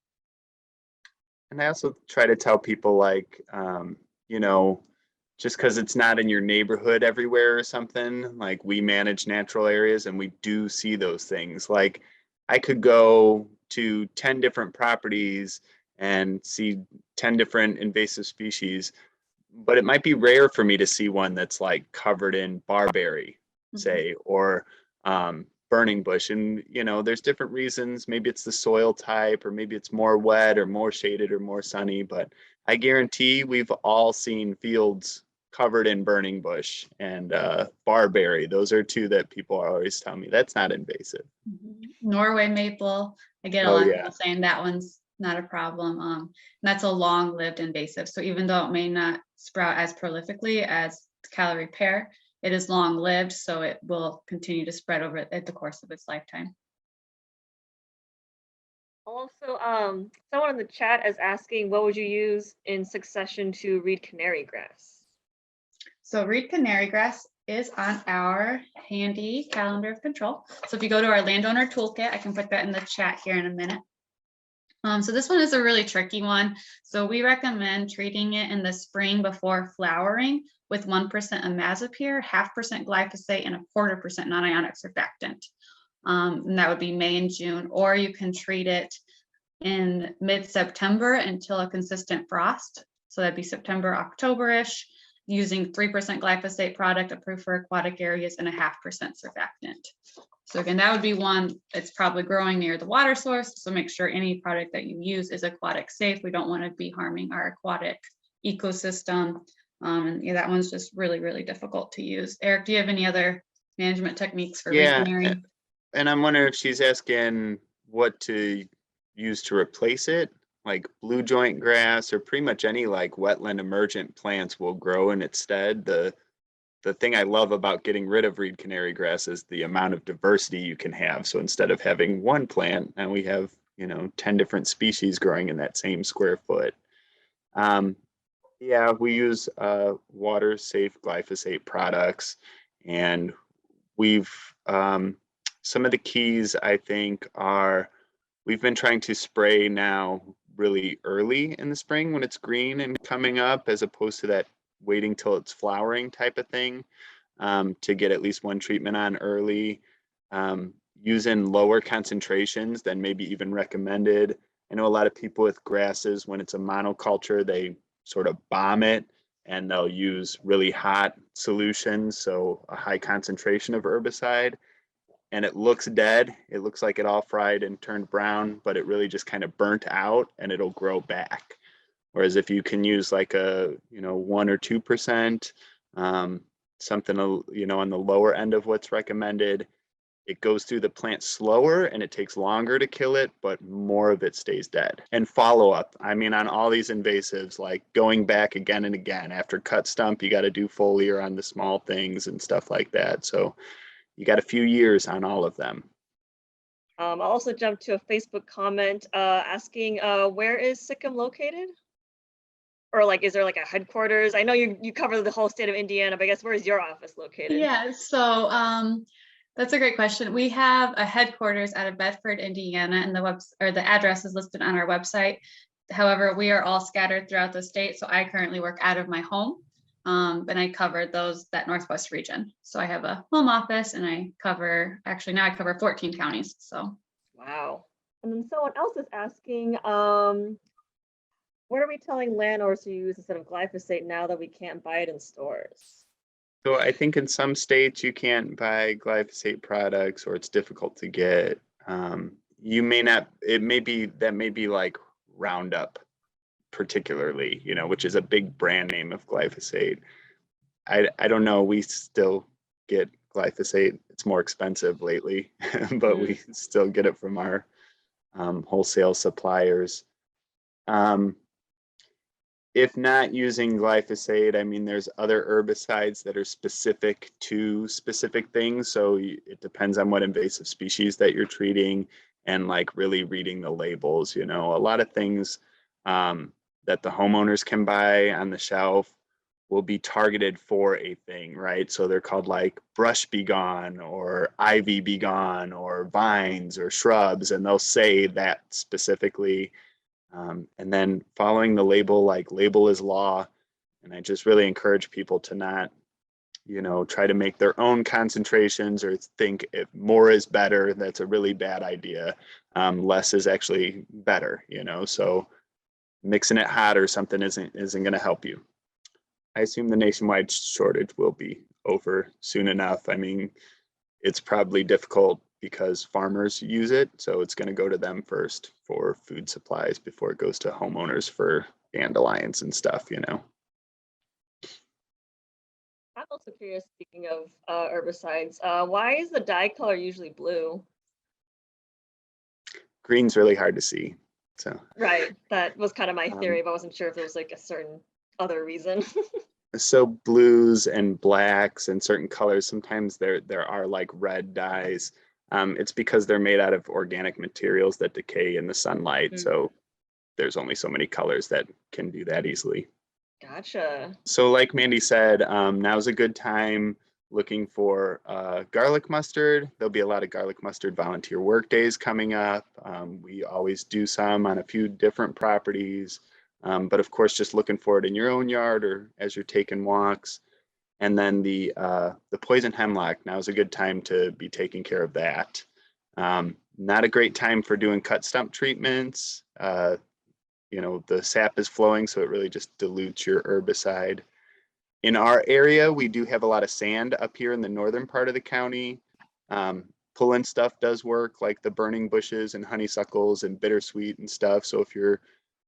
And I also try to tell people like, just because it's not in your neighborhood everywhere or something, like we manage natural areas and we do see those things. Like I could go to 10 different properties and see 10 different invasive species, but it might be rare for me to see one that's like covered in barberry, say, or burning bush. And there's different reasons. Maybe it's the soil type, or maybe it's more wet or more shaded or more sunny, but I guarantee we've all seen fields covered in burning bush and barberry. Those are two that people are always telling me that's not invasive.
Norway maple, I get a lot of people saying that one's not a problem. That's a long-lived invasive. So even though it may not sprout as prolifically as Callery pear, it is long-lived, so it will continue to spread over at the course of its lifetime.
Also, someone in the chat is asking, what would you use in succession to reed canary grass?
So reed canary grass is on our handy calendar of control. So if you go to our landowner toolkit, I can put that in the chat here in a minute. So this one is a really tricky one. So we recommend treating it in the spring before flowering with 1% imazapyr, 0.5% glyphosate, and 0.25% non-ionic surfactant. And that would be May and June, or you can treat it in mid-September until a consistent frost. So that'd be September, October-ish, using 3% glyphosate product approved for aquatic areas and 0.5% surfactant. So again, that would be one that's probably growing near the water source. So make sure any product that you use is aquatic safe. We don't want to be harming our aquatic ecosystem. And that one's just really, really difficult to use. Eric, do you have any other management techniques for reed canary?
And I'm wondering if she's asking what to use to replace it, like blue joint grass or pretty much any like wetland emergent plants will grow in its stead. The thing I love about getting rid of reed canary grass is the amount of diversity you can have. So instead of having one plant, now we have 10 different species growing in that same square foot. We use water safe glyphosate products, and we've some of the keys I think are we've been trying to spray now really early in the spring when it's green and coming up, as opposed to that waiting till it's flowering type of thing, to get at least one treatment on early, using lower concentrations than maybe even recommended. I know a lot of people with grasses, when it's a monoculture, they sort of bomb it and they'll use really hot solutions, so a high concentration of herbicide, and it looks dead. It looks like it all fried and turned brown, but it really just kind of burnt out and it'll grow back. Whereas if you can use like a 1 or 2%, something, you know, on the lower end of what's recommended. It goes through the plant slower and it takes longer to kill it, but more of it stays dead. And follow up, I mean, on all these invasives, like going back again and again after cut stump, you got to do foliar on the small things and stuff like that. So you got a few years on all of them.
I'll also jump to a Facebook comment asking, where is Sikkim located? Or like, is there like a headquarters? I know you cover the whole state of Indiana, but I guess where is your office located?
Yeah, so that's a great question. We have a headquarters out of Bedford, Indiana, and the address is listed on our website. However, we are all scattered throughout the state, so I currently work out of my home, and I cover that Northwest region. So I have a home office, and I cover 14 counties. So
wow. And then someone else is asking, what are we telling landowners to use instead of glyphosate now that we can't buy it in stores?
So I think in some states you can't buy glyphosate products, or it's difficult to get. You may not, that may be like Roundup particularly, you know, which is a big brand name of glyphosate. I don't know, we still get glyphosate. It's more expensive lately, but we still get it from our wholesale suppliers. If not using glyphosate, I mean, there's other herbicides that are specific to specific things. So it depends on what invasive species that you're treating, and like really reading the labels. You know, a lot of things that the homeowners can buy on the shelf will be targeted for a thing, right? So they're called like brush be gone or ivy be gone or vines or shrubs, and they'll say that specifically. And then following the label, like label is law. And I just really encourage people to not, you know, try to make their own concentrations or think if more is better. That's a really bad idea. Less is actually better, you know, so mixing it hot or something isn't going to help you. I assume the nationwide shortage will be over soon enough. I mean, it's probably difficult because farmers use it, so it's going to go to them first for food supplies before it goes to homeowners for dandelions and stuff, you know.
I'm also curious, speaking of herbicides, why is the dye color usually blue?
Green's really hard to see, so.
Right, that was kind of my theory, but I wasn't sure if there was like a certain other reason.
So blues and blacks and certain colors, sometimes there are like red dyes. It's because they're made out of organic materials that decay in the sunlight. So there's only so many colors that can do that easily.
Gotcha.
So like Mandi said, now's a good time looking for garlic mustard. There'll be a lot of garlic mustard volunteer work days coming up. We always do some on a few different properties. But of course, just looking for it in your own yard or as you're taking walks. And then the poison hemlock, now is a good time to be taking care of that. Not a great time for doing cut stump treatments. You know, the sap is flowing, so it really just dilutes your herbicide. In our area, we do have a lot of sand up here in the northern part of the county. Pull-in stuff does work, like the burning bushes and honeysuckles and bittersweet and stuff. So if you're,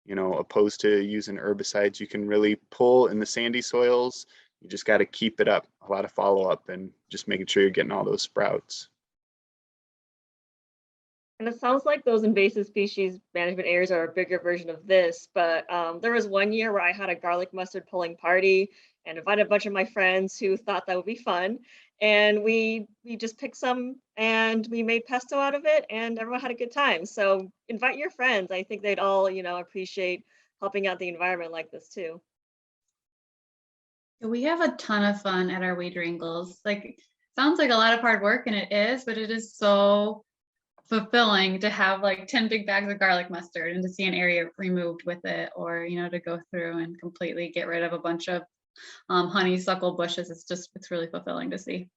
you know, opposed to using herbicides, you can really pull in the sandy soils. You just got to keep it up, a lot of follow-up, and just making sure you're getting all those sprouts.
And it sounds like those invasive species management areas are a bigger version of this, but there was one year where I had a garlic mustard pulling party and invited a bunch of my friends who thought that would be fun. And we just picked some and we made pesto out of it, and everyone had a good time. So invite your friends. I think they'd all, you know, appreciate helping out the environment like this too.
we have a ton of fun at our weed wrangles. Like, sounds like a lot of hard work, and it is, but it is so fulfilling to have like 10 big bags of garlic mustard and to see an area removed with it, or, you know, to go through and completely get rid of a bunch of honeysuckle bushes. It's really fulfilling to see.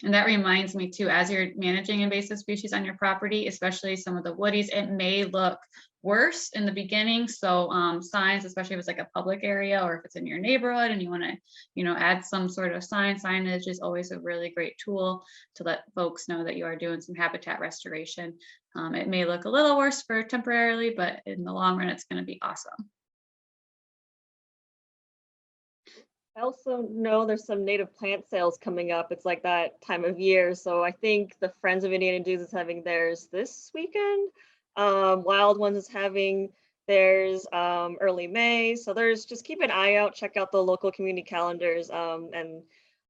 And that reminds me too, as you're managing invasive species on your property, especially some of the woodies, it may look worse in the beginning. So signs, especially if it's like a public area or if it's in your neighborhood and you want to, you know, add some sort of signage is always a really great tool to let folks know that you are doing some habitat restoration. It may look a little worse for temporarily, but in the long run, it's going to be awesome.
I also know there's some native plant sales coming up. It's like that time of year. So I think the Friends of Indiana Dunes is having theirs this weekend. Wild Ones is having theirs early May. So there's just keep an eye out, check out the local community calendars and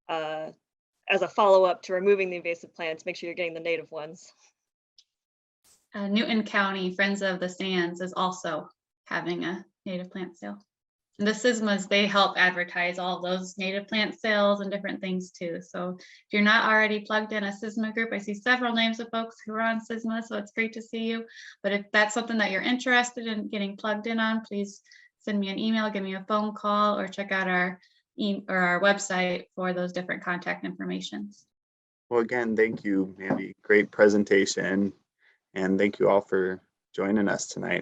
as a follow-up to removing the invasive plants, make sure you're getting the native ones.
Newton County Friends of the Sands is also having a native plant sale. And the SSMAs, they help advertise all those native plant sales and different things too. So if you're not already plugged in a SSMA group, I see several names of folks who are on SSMA, so it's great to see you. But if that's something that you're interested in getting plugged in on, please send me an email, give me a phone call, or check out our website for those different contact informations.
Well, again, thank you, Mandy. Great presentation. And thank you all for joining us tonight.